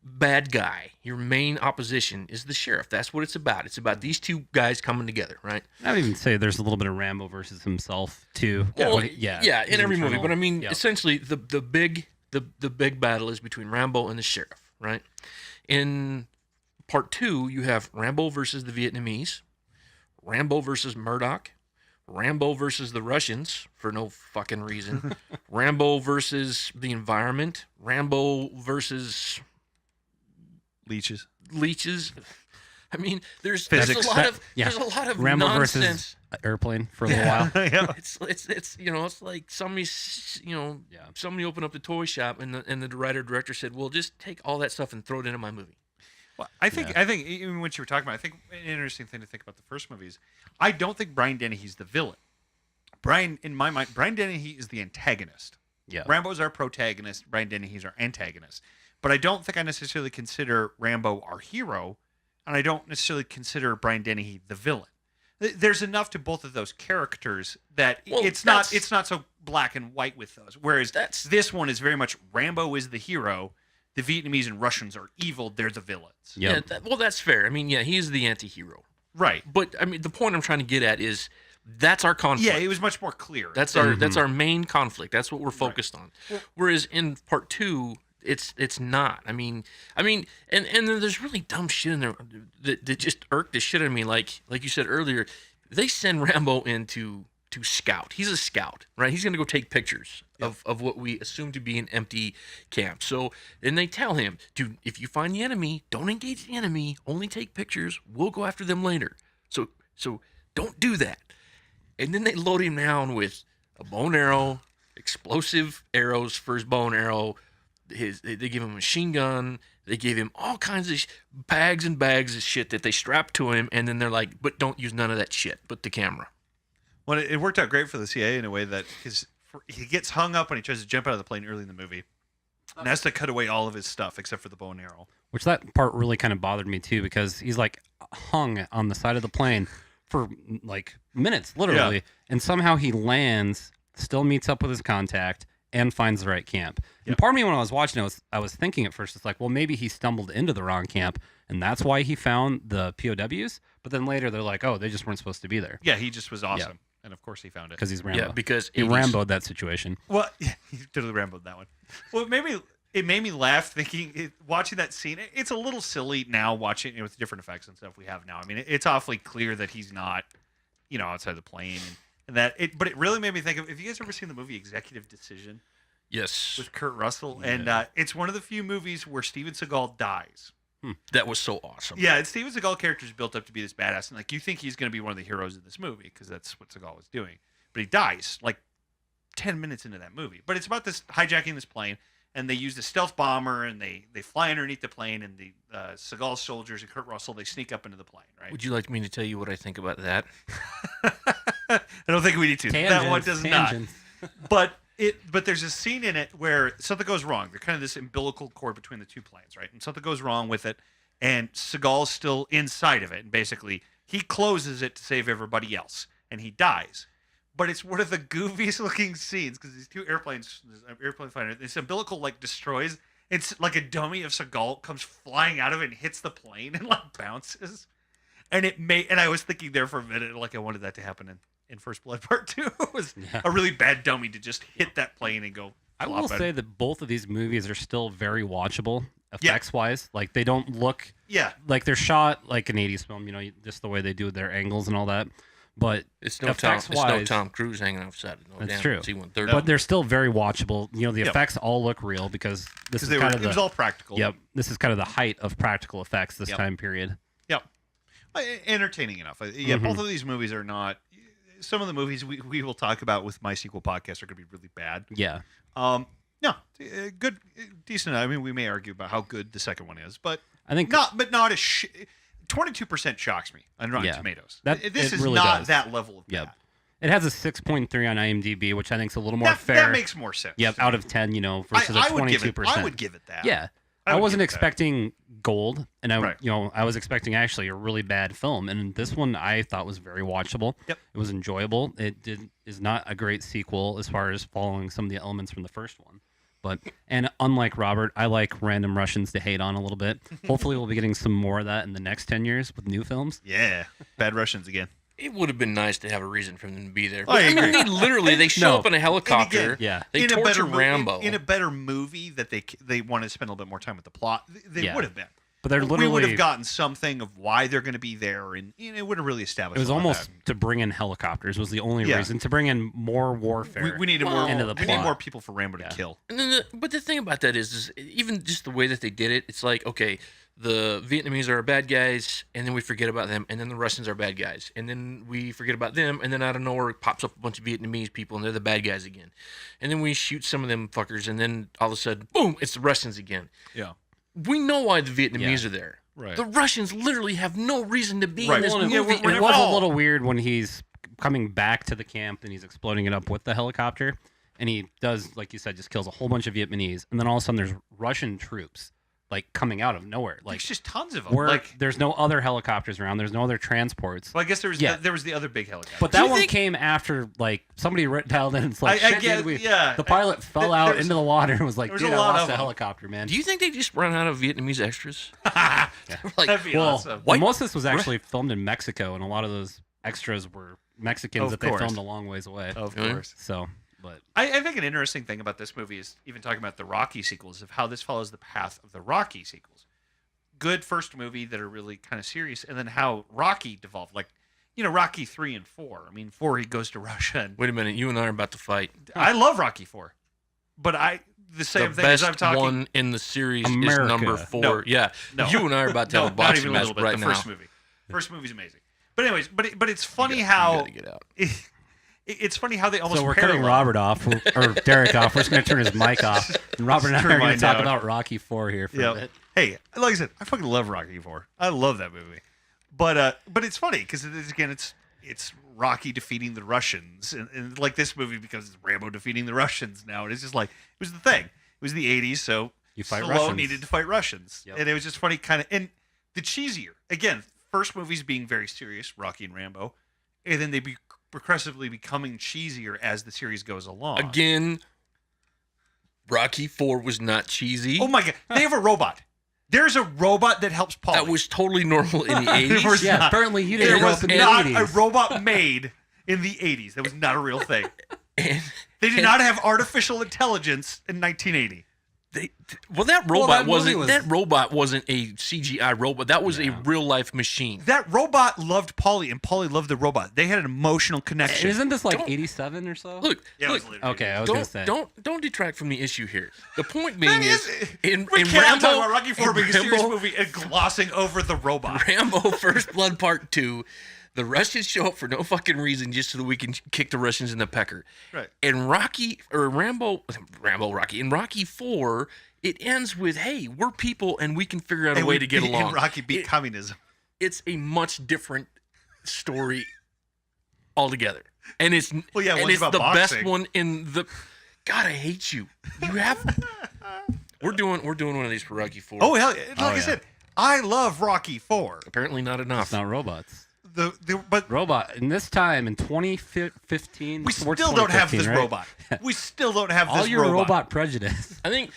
B: bad guy, your main opposition is the sheriff. That's what it's about. It's about these two guys coming together, right?
C: I would even say there's a little bit of Rambo versus himself too.
B: Well,
C: yeah,
B: in every movie. But I mean,
C: Yep.
B: essentially, the big battle is between Rambo and the sheriff, right? In part 2, you have Rambo versus the Vietnamese, Rambo versus Murdoch, Rambo versus the Russians for no fucking reason, Rambo versus the environment, Rambo versus
A: Leeches.
B: leeches. I mean, there's
A: Physics.
B: a lot of
C: Yeah.
B: there's a lot of
C: Rambo
B: nonsense.
C: versus airplane for a little while.
A: Yeah.
B: It's it's like somebody
C: Yeah.
B: somebody opened up the toy shop and the writer director said, well, just take all that stuff and throw it into my movie.
A: Well, I think even what you were talking about, I think an interesting thing to think about the first movie is I don't think Brian Dennehy's the villain. In my mind, Brian Dennehy is the antagonist.
C: Yeah.
A: Rambo's our protagonist. Brian Dennehy's our antagonist. But I don't think I necessarily consider Rambo our hero, and I don't necessarily consider Brian Dennehy the villain. There's enough to both of those characters that
B: Well,
A: it's not so black and white with those. Whereas this one is very much Rambo is the hero. The Vietnamese and Russians are evil. They're the villains.
C: Yep.
B: Yeah, well, that's fair. I mean, yeah, he is the anti-hero.
A: Right.
B: But I mean, the point I'm trying to get at is that's our conflict.
A: Yeah, it was much more clear.
B: That's our main conflict. That's what we're focused on. Whereas in part 2, it's not. I mean, and then there's really dumb shit in there that just irked the shit out of me. Like you said earlier, they send Rambo in to scout. He's a scout, right? He's gonna go take pictures of what we assume to be an empty camp. So then they tell him, dude, if you find the enemy, don't engage the enemy. Only take pictures. We'll go after them later. So don't do that. And then they load him down with a bow and arrow, explosive arrows for his bow and arrow. They give him a machine gun. They gave him all kinds of bags and bags of shit that they strap to him. And then they're like, but don't use none of that shit but the camera.
A: Well, it worked out great for the CIA in a way that he gets hung up when he tries to jump out of the plane early in the movie, and has to cut away all of his stuff except for the bow and arrow.
C: Which that part really kind of bothered me too, because he's like hung on the side of the plane for like minutes, literally, and somehow he lands, still meets up with his contact, and finds the right camp. And part of me, when I was watching it, I was thinking at first, it's like, well, maybe he stumbled into the wrong camp, and that's why he found the POWs. But then later, they're like, oh, they just weren't supposed to be there
A: Yeah, he just was awesome, and of course he found it.
C: because he's Rambo.
B: Yeah, because
C: he
B: 80s.
C: Rambo'd that situation.
A: Well, he totally Rambo'd that one. Well, it made me laugh thinking watching that scene. It's a little silly now watching it with different effects and stuff we have now. I mean, it's awfully clear that he's not, outside the plane, and that it. But it really made me think of. Have you guys ever seen the movie Executive Decision
B: Yes,
A: with Kurt Russell?
C: Yeah.
A: And it's one of the few movies where Steven Seagal dies.
B: that was so awesome.
A: Yeah, and Steven Seagal character is built up to be this badass, and like you think he's going to be one of the heroes in this movie because that's what Seagal was doing, but he dies like 10 minutes into that movie. But it's about this hijacking this plane, and they use the stealth bomber, and they fly underneath the plane, and the Seagal soldiers and Kurt Russell, they sneak up into the plane, right?
B: Would you like me to tell you what I think about that?
A: I don't think we need to. That one does
C: Tangents.
A: not. But there's a scene in it where something goes wrong. They're kind of this umbilical cord between the two planes, right? And something goes wrong with it, and Seagal's still inside of it. And basically, he closes it to save everybody else, and he dies. But it's one of the goofiest looking scenes because these two airplanes, airplane fighter, this umbilical like destroys. It's like a dummy of Seagal comes flying out of it and hits the plane and like bounces. And and I was thinking there for a minute, like I wanted that to happen in in First Blood Part 2 was
C: Yeah.
A: a really bad dummy to just hit that plane and go.
C: I
A: flop
C: will
A: out.
C: say that both of these movies are still very watchable
A: Yeah.
C: effects wise. Like they don't look
A: Yeah.
C: like they're shot like an 80s film, just the way they do their angles and all that. But
B: It's no Tom. It's no
C: effects-wise-
B: Tom Cruise hanging off the side of no
C: That's
B: damn
C: true.
B: C-130.
C: but they're still very watchable. The
A: Yep.
C: effects all look real because this is
A: Because
C: kind of
A: it was
C: the
A: all practical.
C: yep. This is kind of the height of practical effects this
A: Yep.
C: time period.
A: Yep. Entertaining enough. Yeah, both of these movies are not. Some of the movies we will talk about with MySequel podcast are going to be really bad.
C: Yeah,
A: No, good, decent. I mean, we may argue about how good the second one is, but
C: I think
A: not as 22% shocks me on Rotten
C: Yeah.
A: Tomatoes.
C: That-
A: This
C: it
A: is
C: really
A: not
C: does.
A: that level of
C: Yep.
A: bad.
C: it has a 6.3 on IMDb, which I think is a little more
A: That,
C: fair.
A: that makes more sense.
C: Yep,
A: to
C: out
A: me.
C: of 10, versus a
A: I would give
C: 22%.
A: it. I would give it that.
C: Yeah.
A: I
C: I
A: would
C: wasn't
A: give it that.
C: expecting gold, and
A: Right.
C: I was expecting actually a really bad film, and this one I thought was very watchable.
A: Yep.
C: It was enjoyable. Is not a great sequel as far as following some of the elements from the first one, and unlike Robert, I like random Russians to hate on a little bit. Hopefully, we'll be getting some more of that in the next 10 years with new films.
A: Yeah, bad Russians again.
B: It would have been nice to have a reason for them to be there.
A: I
B: But,
A: agree.
B: they literally they show
C: No.
B: up in a helicopter.
C: Yeah.
B: They
A: in a
B: torture
A: better mo-
B: Rambo.
A: in a better movie that they want to spend a little bit more time with the plot. They
C: Yeah.
A: would have been.
C: But they're
A: We would have
C: literally.
A: gotten something of why they're going to be there, and it would have really established.
C: It was
A: a lot of
C: almost
A: that.
C: to bring in helicopters was the only
A: Yeah.
C: reason to bring in more warfare.
A: We needed
B: Well,
A: more.
C: into the
A: We need
C: plot.
A: more people for Rambo to
C: Yeah.
A: kill.
B: And then but the thing about that is even just the way that they did it, it's like, okay, the Vietnamese are bad guys, and then we forget about them, and then the Russians are bad guys, and then we forget about them, and then out of nowhere pops up a bunch of Vietnamese people, and they're the bad guys again. And then we shoot some of them fuckers, and then all of a sudden, boom, it's the Russians again.
A: Yeah.
B: We know why the Vietnamese
C: Yeah.
B: are there.
A: Right.
B: The Russians literally have no reason to be
A: Right.
B: in this
A: Well,
B: movie.
A: yeah, we're-
B: at
A: we're-
C: It was a
B: all.
C: little weird when he's coming back to the camp and he's exploding it up with the helicopter, and he does, like you said, just kills a whole bunch of Vietnamese, and then all of a sudden there's Russian troops like coming out of nowhere, like
A: There's just tons of them.
C: where
A: Like,
C: there's no other helicopters around, there's no other transports.
A: well, I guess there was
C: Yeah.
A: there was the other big helicopter.
C: But
B: Do
C: that
B: you
C: one
B: think-
C: came after like somebody dialed in. And it's like,
A: I
C: shit,
A: get-
C: dude,
A: yeah.
C: the pilot fell
A: There-
C: out
A: there's-
C: into the water and was like,
A: there's
C: dude,
A: a
C: I
A: lot
C: lost
A: of
C: a
A: them.
C: helicopter, man.
B: Do you think they just run out of Vietnamese extras? Like,
A: That'd be
C: Well,
A: awesome.
C: most of this was actually filmed in Mexico, and a lot of those extras were Mexicans
A: Of
C: that they
A: course.
C: filmed a long ways away.
A: Of
B: Really?
A: course.
C: So, but
A: I think an interesting thing about this movie is even talking about the Rocky sequels of how this follows the path of the Rocky sequels. Good first movie that are really kind of serious, and then how Rocky devolved. Like, Rocky 3 and 4. I mean, 4 he goes to Russia, and
B: wait a minute, you and I are about to fight.
A: I love Rocky 4, but the same
B: The
A: thing as
B: best
A: I'm talking.
B: one in the series
C: America.
B: is number 4.
A: No.
B: Yeah,
A: No.
B: you and I are about to have a
A: not
B: boxing
A: even a
B: match
A: little bit.
B: right
A: The
B: now.
A: first movie. First movie's amazing. But anyways, but it's funny
B: You
A: how
B: gotta get out.
A: it's funny how they almost.
C: so we're cutting
A: parallel.
C: Robert off, or Derek off. We're just going to turn his mic off. And Robert and I
A: Turn
C: are going
A: mine
C: to talk
A: down.
C: about Rocky 4 here for a
A: Yep.
C: bit.
A: Hey, like I said, I fucking love Rocky 4. I love that movie. But it's funny because it's Rocky defeating the Russians, and like this movie because it's Rambo defeating the Russians now, and it's just like it was the thing. It was the '80s, so
C: You fight
A: Stallone
C: Russians.
A: needed to fight Russians,
C: Yep.
A: and it was just funny, kind of, and the cheesier again. First movies being very serious, Rocky and Rambo, and then they be progressively becoming cheesier as the series goes along.
B: Again, Rocky 4 was not cheesy.
A: Oh my god, they have a robot. There's a robot that helps Paul.
B: That was totally normal in the
A: There
B: 80s.
A: was
C: Yeah,
A: not.
C: apparently you
A: There
C: didn't grow
A: was
C: up in the
A: not
C: 80s.
A: a robot made in the 80s. That was not a real thing.
B: And
A: They did not have artificial intelligence in 1980.
B: that robot
C: movie
B: robot wasn't a CGI robot. That was a
C: Yeah.
B: real life machine.
A: That robot loved Paulie, and Paulie loved the robot. They had an emotional connection.
C: Isn't this like
B: Don't-
C: 87 or so?
B: Look,
A: Yeah, it
B: look.
A: was later.
C: Okay, I was going to
B: Don't
C: say.
B: don't detract from the issue here. The point being
A: Thing
B: is,
A: is,
B: in
A: we can't
B: Rambo,
A: talk about Rocky IV
B: in
A: being a serious
B: Rambo-
A: movie and glossing over the robot.
B: Rambo First Blood Part 2, the Russians show up for no fucking reason just so that we can kick the Russians in the pecker.
A: Right.
B: And Rambo, Rocky, in Rocky 4, it ends with, hey, we're people and we can figure out a
A: And
B: way
A: we
B: to get
A: beat-
B: along.
A: And Rocky beat communism.
B: It's a much different story altogether. And it's
A: Well, yeah,
B: and
A: one's
B: it's
A: about
B: the best
A: boxing.
B: one in the God, I hate you. You have We're doing one of these for Rocky 4.
A: Oh hell, like I
C: yeah.
A: said, I love Rocky IV.
B: Apparently not enough.
C: It's not robots.
A: but
C: Robot. And this time in 2015,
A: we still don't have this
C: right?
A: robot. We still don't have
C: All
A: this
C: your
A: robot.
C: robot prejudice.
B: I think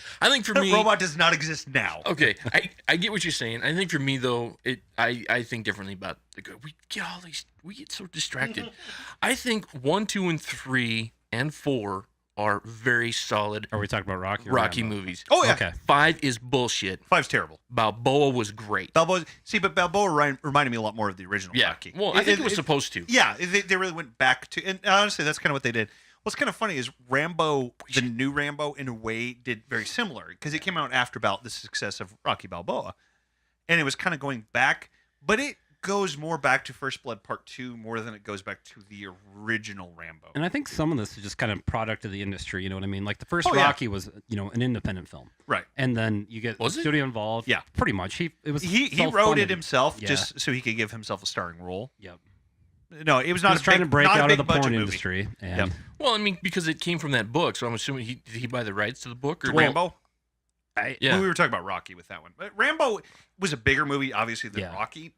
B: for
A: The
B: me,
A: robot does not exist now.
B: okay, I get what you're saying. I think for me though, I think differently about we get so distracted. I think 1, 2, and 3 and 4 are very solid
C: Are we talking about Rocky? Or
B: Rocky
C: Rambo?
B: movies.
A: Oh yeah,
C: Okay.
B: 5 is bullshit.
A: 5's terrible.
B: Balboa was great.
A: Balboa. See, but Balboa reminded me a lot more of the original
B: Yeah.
A: Rocky.
B: Well, I think it was supposed to.
A: Yeah, they really went back to, and honestly, that's kind of what they did. What's kind of funny is Rambo, the new Rambo, in a way, did very similar because it came out after about the success of Rocky Balboa, and it was kind of going back, but it goes more back to First Blood Part 2 more than it goes back to the original Rambo.
C: And I think some of this is just kind of product of the industry. You know what I mean? Like the first
A: Oh, yeah.
C: Rocky was, an independent film,
A: Right.
C: and then you get
B: Was
C: the
B: it?
C: studio involved.
A: Yeah.
C: Pretty much. He wrote
A: wrote it himself
C: Yeah.
A: just so he could give himself a starring role.
C: Yep.
A: No, it was
C: He
A: not
C: was
A: a
C: trying
A: big,
C: to break
A: not a
C: out of
A: big
C: the
A: budget
C: porn
A: movie.
C: industry, and
A: Yep.
B: Well, I mean, because it came from that book, so I'm assuming did he buy the rights to the book or
A: Rambo.
B: Yeah.
A: Well, we were talking about Rocky with that one, but Rambo was a bigger movie, obviously, than
C: Yeah.
A: Rocky.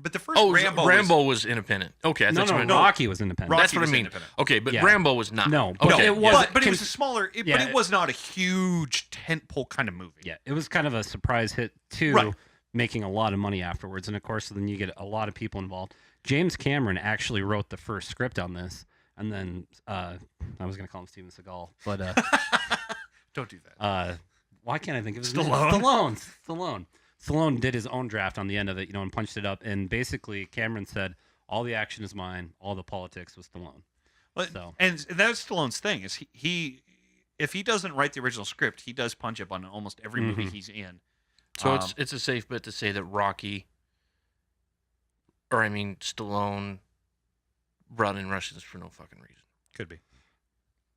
A: But the first
B: Oh,
A: Rambo,
B: was independent. Okay, I
C: no,
B: thought you meant
C: Rocky was independent.
A: Rocky
B: That's what I
A: was
B: mean.
A: independent.
B: Okay, but
C: Yeah.
B: Rambo was not.
C: No, but
B: okay.
C: it was-
A: but it
C: Can-
A: was a smaller. But
C: Yeah.
A: it was not a huge tentpole kind of movie.
C: Yeah, it was kind of a surprise hit too,
A: Right.
C: making a lot of money afterwards, and of course, then you get a lot of people involved. James Cameron actually wrote the first script on this, and then I was going to call him Steven Seagal, but
A: Don't do that.
C: why can't I think of his
A: Stallone?
C: name? Stallone did his own draft on the end of it, and punched it up, and basically Cameron said, "All the action is mine, all the politics was Stallone." So.
A: And that's Stallone's thing is he if he doesn't write the original script, he does punch up on almost every movie
C: Mhm.
A: he's in.
B: So it's a safe bet to say that Stallone brought in Russians for no fucking reason.
A: Could be.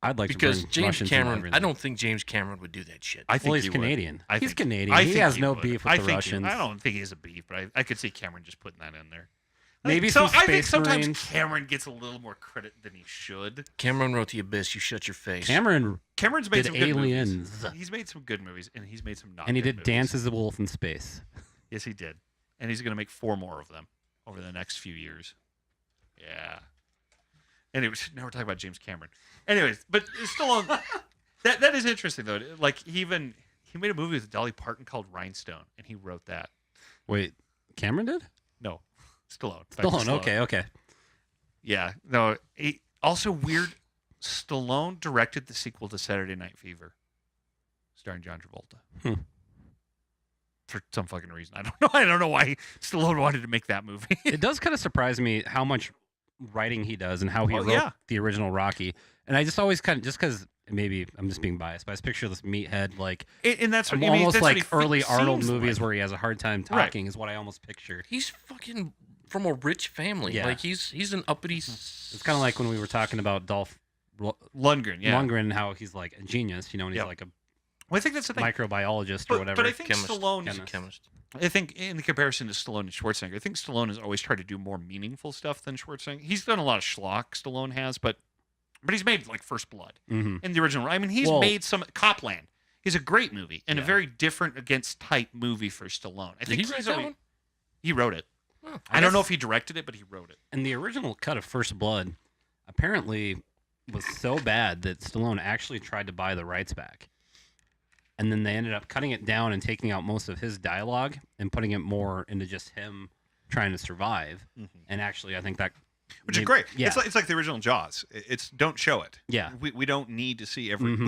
C: I'd like
B: Because
C: to bring
B: James
C: Russians in
B: Cameron,
C: everything.
B: I don't think James Cameron would do that shit.
A: I think
C: Well, he's
A: he would.
C: Canadian.
A: I
C: He's
A: think-
C: Canadian.
A: I
C: He
A: think
C: has
A: he
C: no
A: would.
C: beef
A: I
C: with the
A: think
C: Russians.
A: I don't think he has a beef, but I could see Cameron just putting that in there.
C: Maybe
A: so
C: some
A: I think
C: Space
A: sometimes
C: Marines.
A: Cameron gets a little more credit than he should.
B: Cameron wrote The Abyss. You shut your face.
C: Cameron
A: Cameron's made
C: did
A: some good
C: Aliens,
A: movies. He's made some good movies, and he's made some not.
C: and he
A: good
C: did
A: movies.
C: Dance as a Wolf in Space.
A: Yes, he did, and he's going to make 4 more of them over the next few years. Yeah. Anyways, now we're talking about James Cameron. Anyways, but it's still on. That is interesting though. Like he made a movie with Dolly Parton called Rhinestone, and he wrote that.
C: Wait, Cameron did?
A: No, Stallone. Back to
C: Stallone. Okay.
A: Yeah. No. Also weird. Stallone directed the sequel to Saturday Night Fever, starring John Travolta. For some fucking reason, I don't know. I don't know why Stallone wanted to make that movie.
C: It does kind of surprise me how much writing he does and how he
A: Oh,
C: wrote
A: yeah.
C: the original Rocky. And I just always kind of, just because maybe I'm just being biased, but I just picture this meathead like
A: and that's what
C: almost
A: that's what
C: like
A: he
C: early Arnold
A: seems
C: movies
A: like.
C: where he has a hard time
A: Right.
C: talking is what I almost picture.
B: He's fucking from a rich family.
C: Yeah.
B: Like he's an uppity.
C: It's kind of like when we were talking about Dolph
A: Lundgren. Yeah.
C: Lundgren and how he's like a genius, and he's
A: Yep.
C: like a
A: Well, I think that's the thing.
C: microbiologist
A: But-
C: or whatever.
A: but I think
B: Chemist.
A: Stallone.
B: He's a chemist.
A: I think in the comparison to Stallone and Schwarzenegger, I think Stallone has always tried to do more meaningful stuff than Schwarzenegger. He's done a lot of schlock. Stallone has, but he's made like First Blood
C: Mhm.
A: in the original. I mean, he's
C: Well-
A: made some Copland. He's a great movie and a
C: Yeah.
A: very different against type movie for Stallone. I
B: Did
A: think
B: he write
A: he's
B: that
A: always-
B: one?
A: He wrote it.
B: Oh,
A: I don't know if he directed it, but he wrote it.
C: And the original cut of First Blood apparently was so bad that Stallone actually tried to buy the rights back. And then they ended up cutting it down and taking out most of his dialogue and putting it more into just him trying to survive. And actually, I think that...
A: Which is
C: made-
A: great.
C: Yeah.
A: It's like the original Jaws. It's don't show it.
C: Yeah.
A: We don't need to see every.
C: Mhm.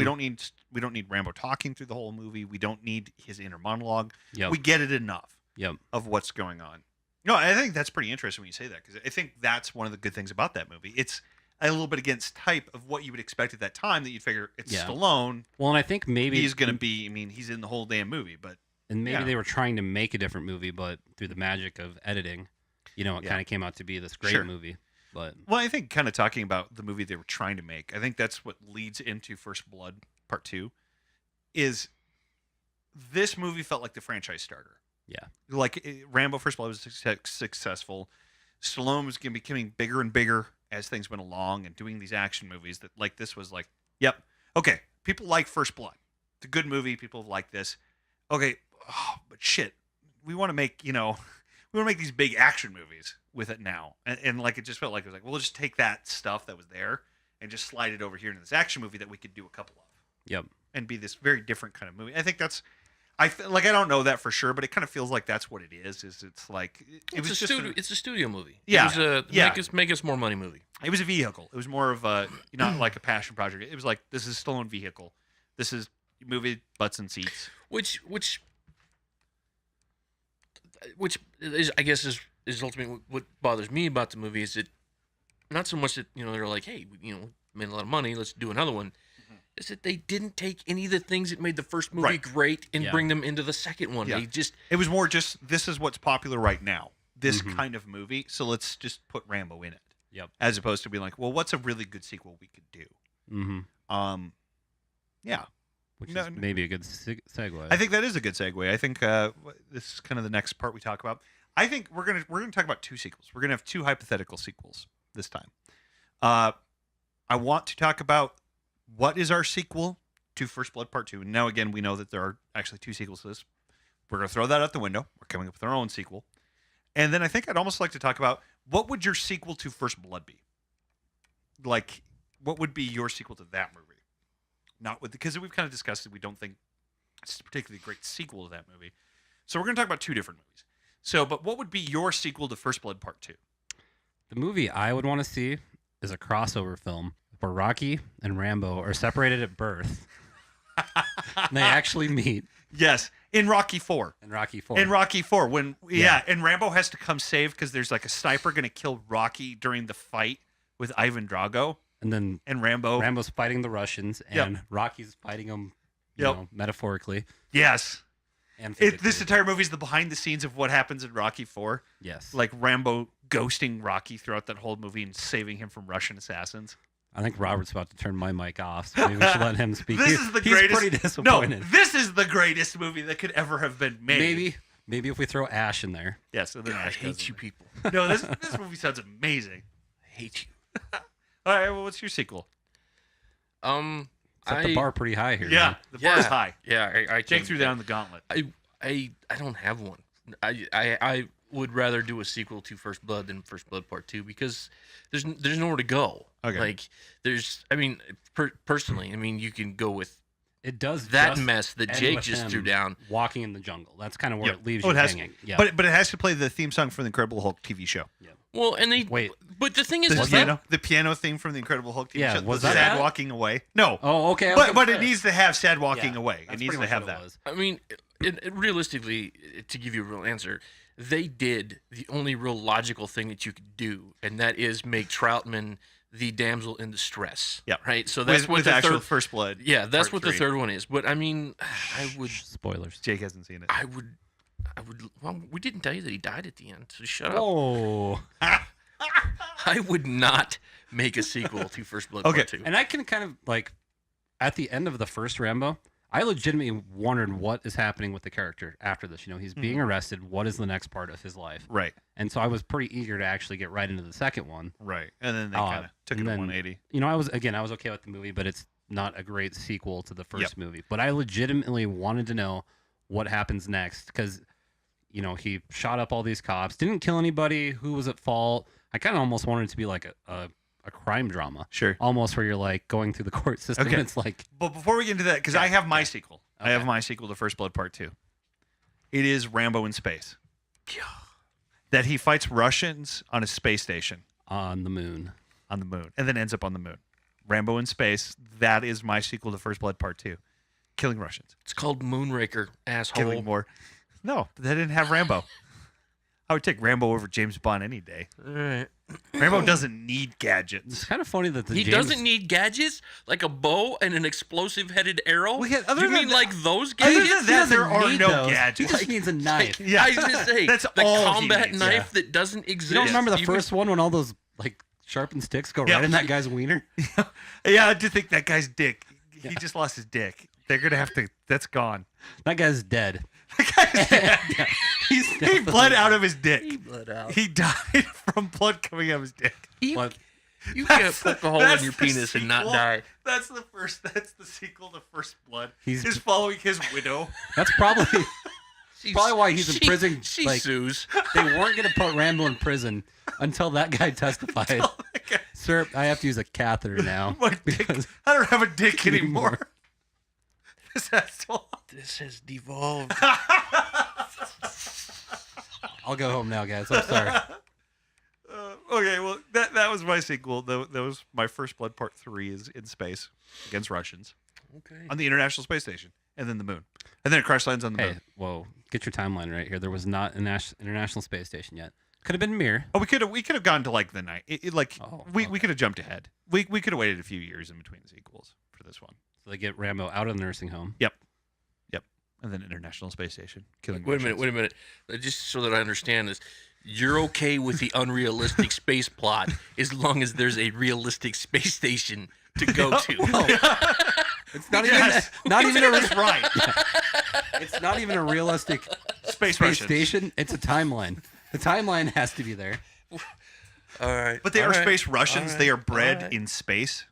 A: We don't need Rambo talking through the whole movie. We don't need his inner monologue.
C: Yep.
A: We get it enough
C: Yep.
A: of what's going on. No, I think that's pretty interesting when you say that because I think that's one of the good things about that movie. It's a little bit against type of what you would expect at that time. That you'd figure it's
C: Yeah.
A: Stallone.
C: Well, and I think maybe...
A: He's going to be. I mean, he's in the whole damn movie, but
C: And maybe
A: yeah.
C: they were trying to make a different movie, but through the magic of editing, it
A: Yeah.
C: kind of came out to be this great
A: Sure.
C: movie. But
A: well, I think kind of talking about the movie they were trying to make. I think that's what leads into First Blood Part 2. Is this movie felt like the franchise starter.
C: yeah.
A: Like Rambo First Blood was successful. Stallone was becoming bigger and bigger as things went along and doing these action movies that like this was like, yep, okay, people like First Blood. It's a good movie. People like this. Okay, but shit, we want to make, we want to make these big action movies. with it now, and like it just felt like it was like, well, we'll just take that stuff that was there and just slide it over here into this action movie that we could do a couple of.
C: Yep.
A: And be this very different kind of movie. I think that's, I don't know that for sure, but it kind of feels like that's what it is. It's like
B: it's a studio movie.
A: Yeah,
B: it was a make us more money movie.
A: It was a vehicle. It was more of a not like a passion project. It was like, this is a stolen vehicle. This is movie butts and seats.
B: Which is, I guess is ultimately what bothers me about the movie is that not so much that they're like, hey, made a lot of money, let's do another one. Is that they didn't take any of the things that made the first movie great and bring them into the second one.
A: Yeah. It was more just, this is what's popular right now. This kind of movie. So let's just put Rambo in it.
C: Yep.
A: As opposed to being like, well, what's a really good sequel we could do?
C: Mm-hmm.
A: Yeah.
C: Which is maybe a good segue.
A: I think that is a good segue. I think this is kind of the next part we talk about. I think we're gonna talk about two sequels. We're gonna have two hypothetical sequels this time. I want to talk about what is our sequel to First Blood Part 2. And now, again, we know that there are actually two sequels to this. We're going to throw that out the window. We're coming up with our own sequel. And then I think I'd almost like to talk about, what would your sequel to First Blood be? Like, what would be your sequel to that movie? Because we've kind of discussed that we don't think it's a particularly great sequel to that movie. So we're going to talk about two different movies. But what would be your sequel to First Blood Part 2?
C: The movie I would want to see is a crossover film where Rocky and Rambo are separated at birth. And they actually meet.
A: Yes, in Rocky 4.
C: In Rocky 4.
A: In Rocky 4, and Rambo has to come save because there's like a sniper going to kill Rocky during the fight with Ivan Drago.
C: And Rambo's fighting the Russians, and Rocky's fighting them, metaphorically.
A: Yes.
C: And
A: this entire movie is the behind the scenes of what happens in Rocky 4.
C: Yes.
A: Like Rambo ghosting Rocky throughout that whole movie and saving him from Russian assassins.
C: I think Robert's about to turn my mic off, so maybe we should let him speak.
A: This is the greatest.
C: He's pretty disappointed.
A: No, this is the greatest movie that could ever have been made.
C: Maybe if we throw Ash in there.
A: Yes, and then Ash
B: I hate you people.
A: No, this movie sounds amazing.
B: I hate you.
A: All right, well, what's your sequel?
C: Set the bar pretty high here.
A: Yeah, the bar's high.
B: Yeah, I
A: Jake threw down the gauntlet.
B: I don't have one. I would rather do a sequel to First Blood than First Blood Part 2 because there's nowhere to go.
A: Okay.
B: Like personally, you can go with
C: it does
B: that mess that Jake just threw down.
C: Walking in the jungle. That's kind of where it leaves
A: you
C: hanging. Yeah.
A: But it has to play the theme song from the Incredible Hulk TV show.
C: Yeah.
B: Well, and but the thing is,
A: the piano theme from the Incredible Hulk TV show.
C: Was
A: that
C: Sad
A: Walking Away? No.
C: Oh, okay.
A: But it needs to have Sad Walking Away. It needs to have that.
B: Realistically, to give you a real answer, they did the only real logical thing that you could do, and that is make Troutman the damsel in distress.
A: Yeah.
B: Right. So that's what
A: the actual First Blood.
B: Yeah, that's what the third one is. But I would.
C: Spoilers.
A: Jake hasn't seen it.
B: I would. Well, we didn't tell you that he died at the end, so shut up.
C: Oh.
B: I would not make a sequel to First Blood Part 2.
C: And I can kind of at the end of the first Rambo, I legitimately wondered what is happening with the character after this. He's being arrested. What is the next part of his life?
A: Right.
C: And so I was pretty eager to actually get right into the second one.
A: Right. And then they kind of took it to 180.
C: I was okay with the movie, but it's not a great sequel to the first movie. But I legitimately wanted to know what happens next because, he shot up all these cops, didn't kill anybody, who was at fault. I kind of almost wanted it to be like a crime drama.
A: Sure.
C: Almost where you're going through the court system.
A: Okay.
C: And it's like.
A: But before we get into that, because I have my sequel. Okay. I have my sequel to First Blood Part 2. It is Rambo in space. That he fights Russians on a space station.
C: On the moon.
A: And then ends up on the moon. Rambo in space. That is my sequel to First Blood Part 2. Killing Russians.
B: It's called Moonraker, asshole.
A: Killing more. No, they didn't have Rambo. I would take Rambo over James Bond any day.
B: All right.
A: Rambo doesn't need gadgets.
C: It's kind of funny that
B: he doesn't need gadgets like a bow and an explosive-headed arrow.
A: Well,
B: you mean like those gadgets?
A: Other than that, there are no gadgets.
C: He just needs a knife.
B: I was gonna say
A: that's
B: the
A: all
B: combat
A: he needs.
B: knife that doesn't exist.
C: You don't remember the first one when all those sharpened sticks go right in that guy's wiener?
A: Yeah, I do think that guy's dick. He just lost his dick. They're gonna have to. That's gone.
C: That guy's dead.
A: That guy's dead. He bled out of his dick.
B: He bled out.
A: He died from blood coming out of his dick.
B: You can't poke a hole in your penis and not die.
A: That's the sequel to First Blood.
C: He's
A: following his widow.
C: That's probably Probably why he's in prison.
B: She
C: Like,
B: sues.
C: they weren't going to put Rambo in prison until that guy testified. Sir, I have to use a catheter now.
A: My dick, I don't have a dick anymore.
B: This has devolved.
C: I'll go home now, guys. I'm sorry.
A: Okay, well, that was my sequel. That was my First Blood Part 3 is in space against Russians
B: Okay.
A: on the International Space Station and then the moon. And then it crash lands on the
C: Hey,
A: moon.
C: whoa, get your timeline right here. There was not an International Space Station yet. Could have been Mir.
A: Oh, we could have gone to like the night. We
C: okay.
A: could have jumped ahead. We could have waited a few years in between the sequels for this one.
C: So they get Rambo out of the nursing home.
A: Yep. And then International Space Station killing.
B: Wait a
A: Russians.
B: minute. Just so that I understand this, you're okay with the unrealistic space plot as long as there's a realistic space station to go to.
C: It's not
A: Yes.
C: even not even a
A: That's right.
C: it's not even a realistic
A: Space
C: space
A: Russians.
C: station. It's a timeline. The timeline has to be there.
B: All right.
A: But they
B: all
A: are
B: right,
A: space Russians.
B: all
A: They are
B: right,
A: bred
B: all right.
A: in space.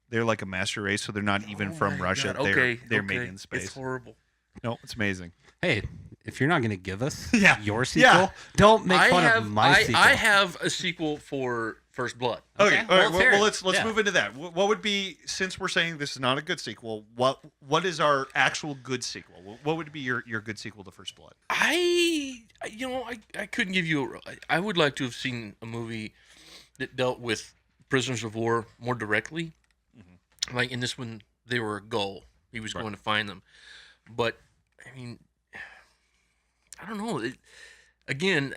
A: They're like a master race, so they're not even
B: Oh
A: from
B: my
A: Russia.
B: God, okay,
A: They're
B: okay.
A: made in space.
B: It's horrible.
A: No, it's amazing.
C: Hey, if you're not going to give us
A: Yeah.
C: your sequel,
A: Yeah.
C: don't make fun of my sequel.
B: I have a sequel for First Blood.
A: Okay, all right.
C: let's hear it.
A: Well, let's
C: Yeah.
A: move into that. What would be, since we're saying this is not a good sequel? What is our actual good sequel? What would be your good sequel to First Blood?
B: I couldn't give you. I would like to have seen a movie that dealt with prisoners of war more directly. Like in this one, they were a goal. He was going to find them. But I mean, I don't know. Again,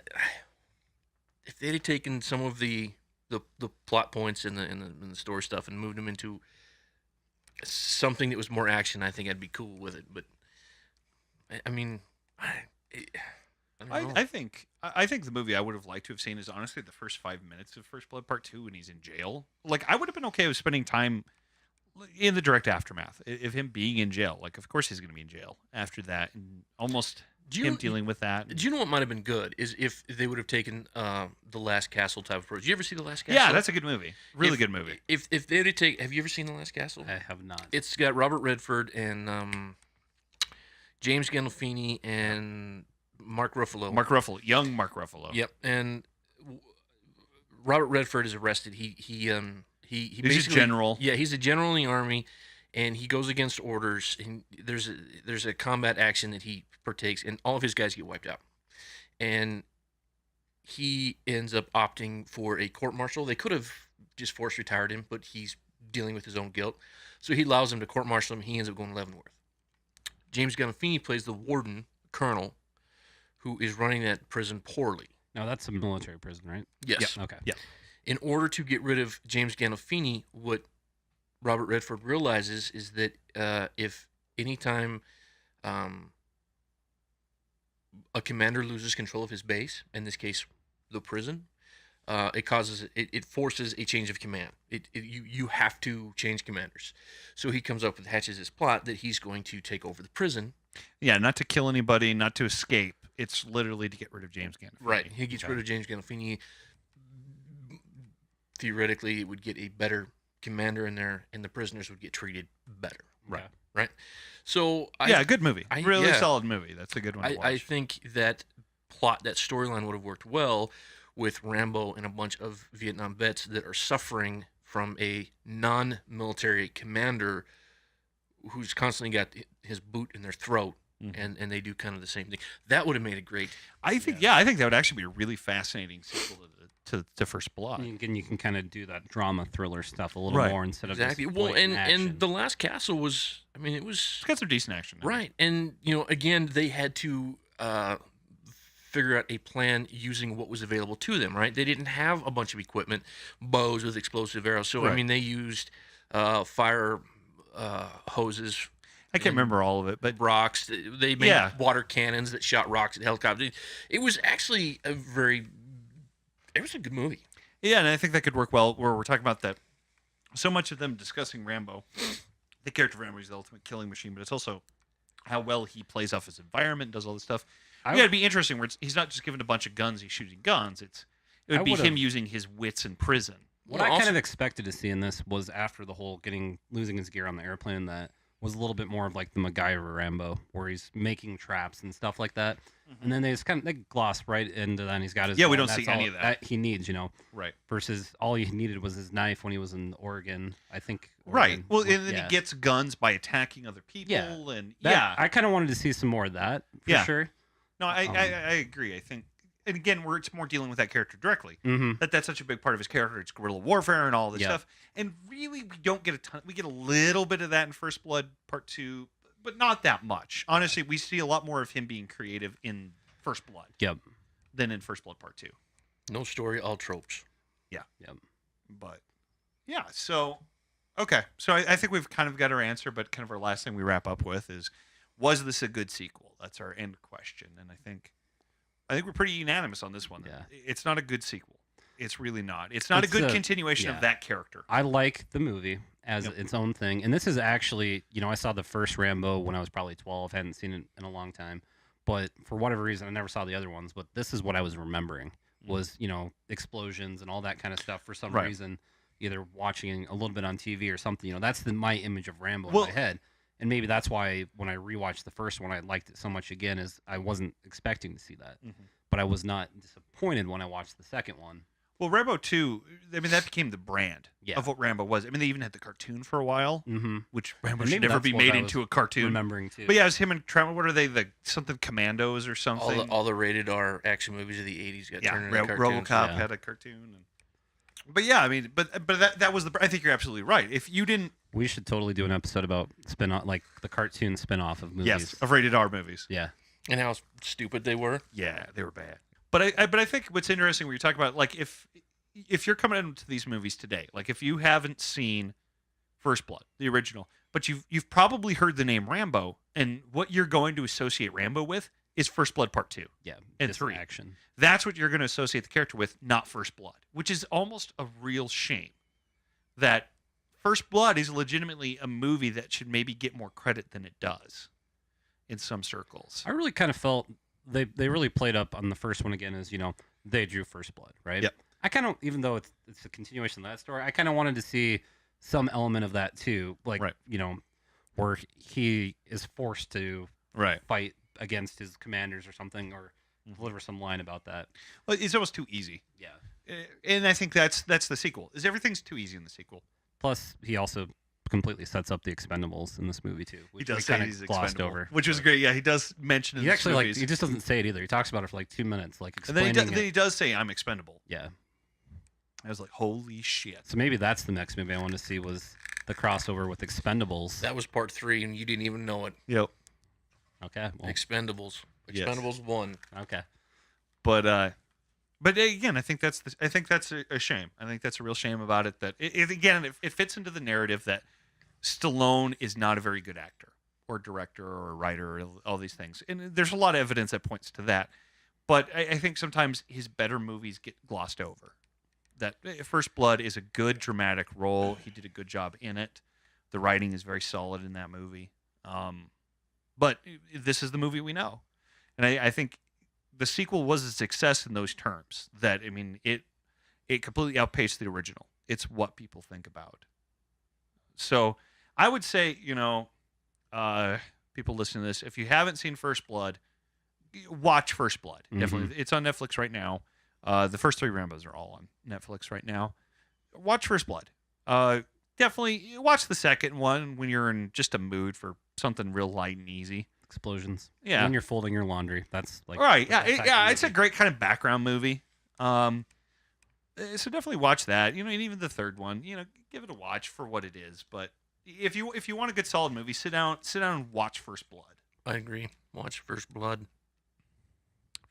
B: if they'd have taken some of the plot points in the story stuff and moved them into something that was more action, I think I'd be cool with it. But I mean, I don't know.
A: I think the movie I would have liked to have seen is honestly the first 5 minutes of First Blood Part 2 when he's in jail. Like I would have been okay with spending time in the direct aftermath of him being in jail. Like of course he's going to be in jail after that, and almost him dealing with that.
B: Do you know what might have been good is if they would have taken the Last Castle type approach. Did you ever see the Last Castle?
A: Yeah, that's a good movie. Really good movie.
B: If they'd have taken, have you ever seen the Last Castle?
C: I have not.
B: It's got Robert Redford and James Gandolfini and Mark Ruffalo.
A: Young Mark Ruffalo.
B: Yep, and Robert Redford is arrested. He
A: He's a
B: basically,
A: general.
B: Yeah, he's a general in the army, and he goes against orders. And there's a combat action that he partakes, and all of his guys get wiped out. And he ends up opting for a court martial. They could have just force retired him, but he's dealing with his own guilt, so he allows him to court martial him. He ends up going to Leavenworth. James Gandolfini plays the warden colonel, who is running that prison poorly.
C: No, that's a military prison, right?
B: Yes.
C: Okay.
A: Yeah.
B: In order to get rid of James Gandolfini, what Robert Redford realizes is that if anytime a commander loses control of his base, in this case, the prison, it forces a change of command. You have to change commanders. So he comes up with hatches his plot that he's going to take over the prison.
A: Yeah, not to kill anybody, not to escape. It's literally to get rid of James Gandolfini.
B: Right. He gets rid of James Gandolfini. Theoretically, it would get a better commander in there, and the prisoners would get treated better.
C: Right.
B: Right. So
A: Good movie. Really
B: yeah.
A: solid movie. That's a good one to watch.
B: I think that plot, that storyline would have worked well with Rambo and a bunch of Vietnam vets that are suffering from a non-military commander who's constantly got his boot in their throat, and they do kind of the same thing. That would have made it great.
A: I think that would actually be a really fascinating sequel to First Blood.
C: And you can kind of do that drama thriller stuff a little
A: Right.
C: more instead of
B: Exactly.
C: just
B: Well,
C: blatant action.
B: and the Last Castle was, I mean, it was
A: It's got some decent action. in it.
B: right. And again, they had to figure out a plan using what was available to them. Right. They didn't have a bunch of equipment, bows with explosive arrows. So
A: Right.
B: I mean, they used fire hoses.
A: I can't remember all of it, but
B: Rocks. They made
A: Yeah.
B: water cannons that shot rocks at helicopters. It was actually it was a good movie.
A: yeah, and I think that could work well. Where we're talking about that, so much of them discussing Rambo, the character of Rambo is the ultimate killing machine, but it's also how well he plays off his environment, does all this stuff. Yeah, it'd be interesting where he's not just given a bunch of guns; he's shooting guns. It would be him using his wits in prison.
C: What I kind of expected to see in this was after the whole losing his gear on the airplane, that was a little bit more of like the MacGyver Rambo, where he's making traps and stuff like that. And then they just kind of they gloss right into that. And he's got his
A: Yeah, we
C: gun.
A: don't see
C: That's
A: any
C: all
A: of that.
C: he needs,
A: Right.
C: versus all he needed was his knife when he was in Oregon, I think.
A: Right.
C: Oregon.
A: Well, and then
C: Yeah.
A: he gets guns by attacking other people,
C: Yeah.
A: and
C: I kind of wanted to see some more of that for
A: Yeah.
C: sure.
A: No, I agree. I think, and again, where it's more dealing with that character directly.
C: Mm-hmm.
A: That's such a big part of his character. It's guerrilla warfare and all this
C: Yeah.
A: stuff. And really, we don't get a ton. We get a little bit of that in First Blood Part 2, but not that much. Honestly, we see a lot more of him being creative in First Blood
C: Yep.
A: than in First Blood Part 2.
B: No story, all tropes.
C: Yep.
A: But yeah, so okay, so I think we've kind of got our answer. But kind of our last thing we wrap up with is, was this a good sequel? That's our end question, and I think we're pretty unanimous on this one.
C: Yeah.
A: It's not a good sequel. It's really not. It's not
C: It's
A: a good
C: a-
A: continuation
C: yeah.
A: of that character.
C: I like the movie as
A: Yep.
C: its own thing. And this is actually, I saw the first Rambo when I was probably 12. Hadn't seen it in a long time. But for whatever reason, I never saw the other ones. But this is what I was remembering was, explosions and all that kind of stuff for some
A: Right.
C: reason. Either watching a little bit on TV or something. That's my image of Rambo
A: Well-
C: in my head. And maybe that's why when I rewatched the first one, I liked it so much again, is I wasn't expecting to see that.
A: Mhm.
C: But I was not disappointed when I watched the second one.
A: Well, Rambo 2, I mean, that became the brand
C: Yeah.
A: of what Rambo was. I mean, they even had the cartoon for a while,
C: Mm-hmm.
A: which Rambo
C: And
A: should
C: maybe
A: never
C: that's
A: be
C: what
A: made
C: I
A: into
C: was
A: a cartoon.
C: Remembering too.
A: But yeah, it was him and Trent. What are they? Something Commandos or something?
B: All the rated R action movies of the 80s got turned into cartoons.
A: RoboCop
C: Yeah.
A: had a cartoon. But yeah, I mean, but that was the. I think you're absolutely right. If you didn't,
C: We should totally do an episode about spin-off, like the cartoon spin-off of movies.
A: yes, of rated R movies.
C: Yeah.
B: And how stupid they were.
A: Yeah, they were bad. But I think what's interesting when you talk about, like, if you're coming into these movies today, like if you haven't seen First Blood, the original, but you've probably heard the name Rambo, and what you're going to associate Rambo with is First Blood Part 2.
C: Yeah.
A: And
C: just
A: 3.
C: Action.
A: That's what you're going to associate the character with, not First Blood, which is almost a real shame. That First Blood is legitimately a movie that should maybe get more credit than it does in some circles.
C: I really kind of felt they really played up on the first one again as, they drew First Blood, right?
A: Yep.
C: I kind of, even though it's a continuation of that story, I kind of wanted to see some element of that too. Like,
A: Right.
C: Where he is forced to
A: Right.
C: fight against his commanders or something, or deliver some line about that.
A: Well, it's almost too easy.
C: Yeah.
A: And I think that's the sequel. Is everything's too easy in the sequel?
C: Plus, he also completely sets up the Expendables in this movie too.
A: He does
C: we
A: say
C: kinda
A: he's
C: glossed
A: expendable,
C: over,
A: which was
C: but
A: great. Yeah, he does mention in
C: He
A: the
C: actually
A: movies.
C: he just doesn't say it either. He talks about it for like 2 minutes, like
A: and then
C: explaining
A: then
C: it.
A: he does say, "I'm expendable."
C: Yeah.
A: I was like, "Holy shit!"
C: So maybe that's the next movie I wanted to see was the crossover with Expendables.
B: That was part 3, and you didn't even know it.
A: Yep.
C: Okay. Well,
B: Expendables.
A: Yes.
B: Expendables 1.
C: okay.
A: But again, I think that's a shame. I think that's a real shame about it. That it fits into the narrative that Stallone is not a very good actor or director or writer or all these things, and there's a lot of evidence that points to that. But I think sometimes his better movies get glossed over. That First Blood is a good dramatic role. He did a good job in it. The writing is very solid in that movie. But this is the movie we know, and I think the sequel was a success in those terms. That I mean, it completely outpaced the original. It's what people think about. So I would say, people listening to this, if you haven't seen First Blood, watch First Blood.
C: Mhm.
A: Definitely, it's on Netflix right now. The first 3 Rambos are all on Netflix right now. Watch First Blood. Definitely watch the second one when you're in just a mood for something real light and easy.
C: Explosions.
A: Yeah.
C: When you're folding your laundry, that's like
A: Right.
C: the best type
A: Yeah.
C: of
A: It's a
C: movie.
A: great kind of background movie. So definitely watch that. And even the third one. Give it a watch for what it is. But if you want a good solid movie, sit down and watch First Blood.
B: I agree. Watch First Blood.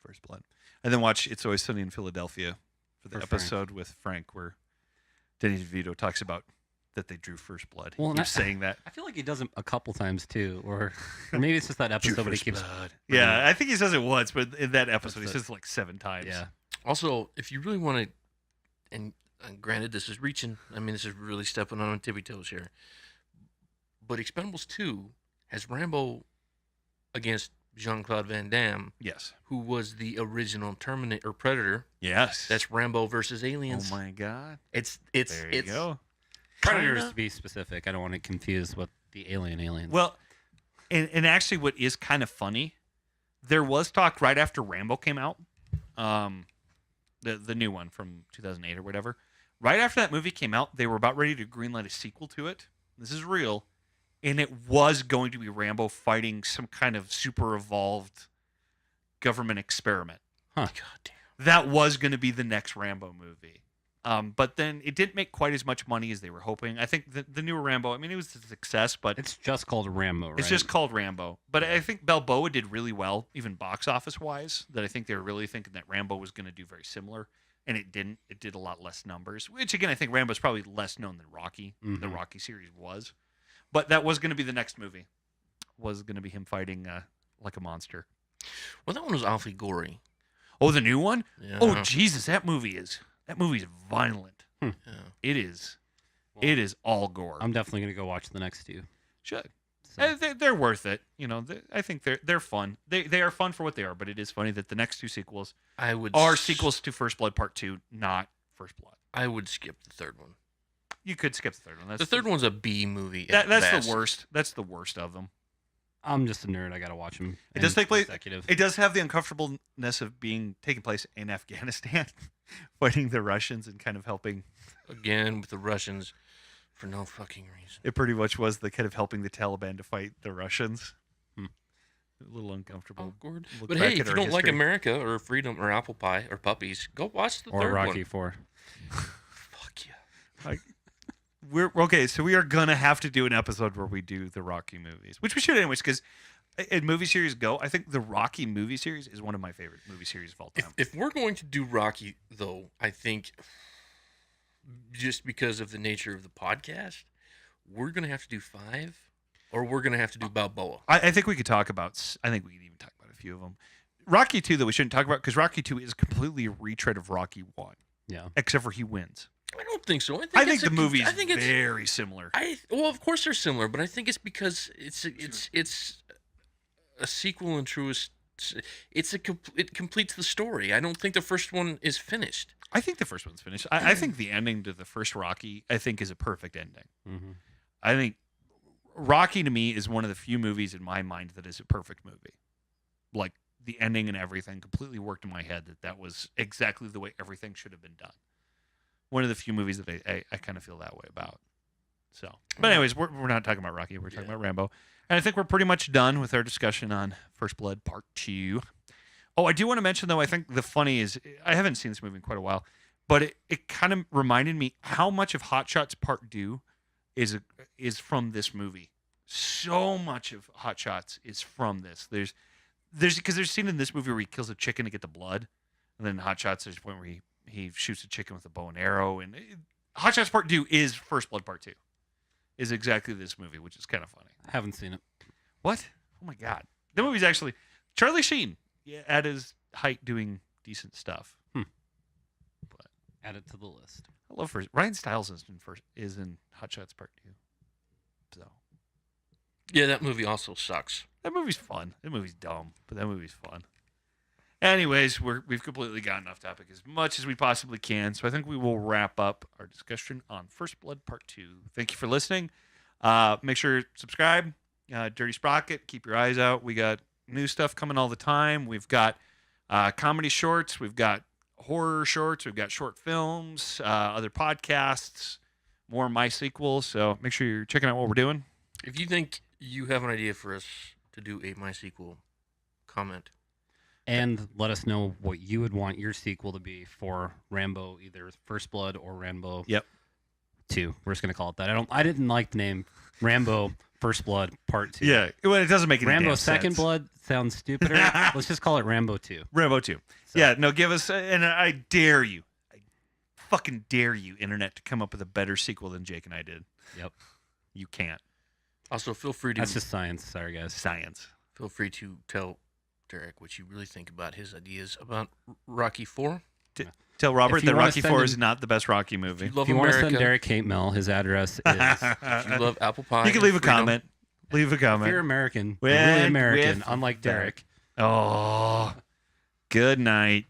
A: First Blood, and then watch It's Always Sunny in Philadelphia for the
C: For Frank.
A: episode with Frank, where Danny DeVito talks about that they drew First Blood.
C: Well,
A: He
C: and
A: keeps saying that.
C: I feel like he does it a couple times too, or maybe it's just that
A: Drew
C: episode, but he
A: First
C: keeps.
A: Blood.
C: bringing
A: Yeah, I think he says it once, but in that episode he
C: That's
A: says it like 7 times.
C: Yeah.
B: Also, if you really want to, and granted, this is reaching. I mean, this is really stepping on tippy toes here. But Expendables 2 has Rambo against Jean-Claude Van Damme,
A: Yes.
B: who was the original Terminator or Predator.
A: Yes.
B: That's Rambo versus
A: Oh
B: aliens.
A: my God.
B: It's
A: There you go.
C: Predators,
B: Kinda.
C: to be specific. I don't want to confuse with the aliens.
A: Well, and actually, what is kind of funny, there was talk right after Rambo came out, the new one from 2008 or whatever. Right after that movie came out, they were about ready to greenlight a sequel to it. This is real, and it was going to be Rambo fighting some kind of super evolved government experiment.
C: Huh.
B: God damn.
A: That was going to be the next Rambo movie. But then it didn't make quite as much money as they were hoping. I think the newer Rambo, I mean, it was a success, but
C: It's just called Rambo, right?
A: it's just called Rambo. But I think Balboa did really well, even box office wise, that I think they were really thinking that Rambo was going to do very similar. And it didn't. It did a lot less numbers, which, again, I think Rambo's probably less known than Rocky. The
C: Mhm.
A: Rocky series was. But that was going to be the next movie. Was going to be him fighting like a monster.
B: Well, that one was awfully gory.
A: Oh, the new one?
B: Yeah.
A: Oh, Jesus, that movie's violent.
B: Yeah.
A: It is.
C: Well,
A: It is all gore.
C: I'm definitely going to go watch the next two.
A: Should.
C: So.
A: They're worth it. You know, I think they're fun. They are fun for what they are. But it is funny that the next two sequels
B: I would
A: are sequels to First Blood Part 2, not First Blood.
B: I would skip the third one.
A: You could skip the third one. That's
B: The third one's a B movie. at
A: That's
B: best.
A: the worst. That's the worst of them.
C: I'm just a nerd. I got to watch them.
A: It does take place.
C: Consecutive.
A: It does have the uncomfortableness of taking place in Afghanistan, fighting the Russians and kind of helping.
B: Again with the Russians for no fucking reason.
A: It pretty much was the kind of helping the Taliban to fight the Russians.
C: Hmm.
A: A little uncomfortable.
B: Awkward.
A: Look
B: But
A: back
B: hey,
A: at
B: if you
A: our
B: don't like
A: history.
B: America or freedom or apple pie or puppies, go watch the
C: Or
B: third
C: Rocky
B: one.
C: 4.
B: Fuck yeah.
A: We're okay, so we are gonna have to do an episode where we do the Rocky movies, which we should anyways, because in movie series go, I think the Rocky movie series is one of my favorite movie series of all time.
B: If we're going to do Rocky, though, I think just because of the nature of the podcast, we're going to have to do 5 or we're going to have to do Balboa.
A: I think we could talk about. I think we could even talk about a few of them. Rocky 2, though, we shouldn't talk about because Rocky 2 is completely a retread of Rocky 1,
C: Yeah.
A: except for he wins.
B: I don't think so.
A: I think
B: it's
A: the movie
B: I
A: is
B: think it's
A: very similar.
B: well, of course they're similar, but I think it's because it's a sequel and truest. It completes the story. I don't think the first one is finished.
A: I think the first one's finished. I think the ending to the first Rocky, I think, is a perfect ending.
C: Mm-hmm.
A: I think Rocky to me is one of the few movies in my mind that is a perfect movie. Like the ending and everything completely worked in my head that was exactly the way everything should have been done. One of the few movies that I kind of feel that way about. So, but anyways, we're not talking about Rocky. We're talking about Rambo. And I think we're pretty much done with our discussion on First Blood Part 2. Oh, I do want to mention, though, I think the funny is, I haven't seen this movie in quite a while, but it kind of reminded me how much of Hot Shots Part 2 is from this movie. So much of Hot Shots is from this. There's because there's a scene in this movie where he kills a chicken to get the blood, and then Hot Shots there's a point where he shoots a chicken with a bow and arrow, and Hot Shots Part 2 is First Blood Part 2. Is exactly this movie, which is kind of funny.
C: I haven't seen it.
A: What? Oh my god, the movie's actually Charlie Sheen at his height doing decent stuff. But
C: Add it to the list.
A: I love Ryan Stiles is in Hot Shots Part 2. So
B: Yeah, that movie also sucks.
A: that movie's fun. That movie's dumb, but that movie's fun. Anyways, we've completely gotten off topic as much as we possibly can, so I think we will wrap up our discussion on First Blood Part 2. Thank you for listening. Make sure to subscribe. Dirty Sprocket, keep your eyes out. We got new stuff coming all the time. We've got comedy shorts. We've got horror shorts. We've got short films, other podcasts, more MySequel. So make sure you're checking out what we're doing.
B: If you think you have an idea for us to do a MySequel, comment.
C: And let us know what you would want your sequel to be for Rambo, either First Blood or Rambo.
A: Yep.
C: 2. We're just gonna call it that. I didn't like the name Rambo First Blood Part 2.
A: Yeah, well, it doesn't make any
C: Rambo
A: damn
C: Second
A: sense.
C: Blood sounds stupider. Let's just call it Rambo 2.
A: Rambo 2.
C: So-
A: Yeah, no, give us, and I dare you, I fucking dare you, Internet, to come up with a better sequel than Jake and I did.
C: Yep.
A: You can't.
B: Also, feel free to
C: That's just science. Sorry, guys.
A: Science.
B: feel free to tell Derek what you really think about his ideas about Rocky 4.
A: Tell Robert
C: If you
A: that
C: wanna
A: Rocky
C: send
A: 4
C: him-
A: is not the best Rocky movie.
B: If you love
C: If you want to
B: America,
C: send Derek hate mail, his address is.
B: if you love apple pie,
A: You can leave a
B: freedom,
A: comment. Leave a
C: If you're
A: comment.
C: American,
A: With-
C: you're really American,
A: with
C: unlike
A: that.
C: Derek.
A: Oh, good night.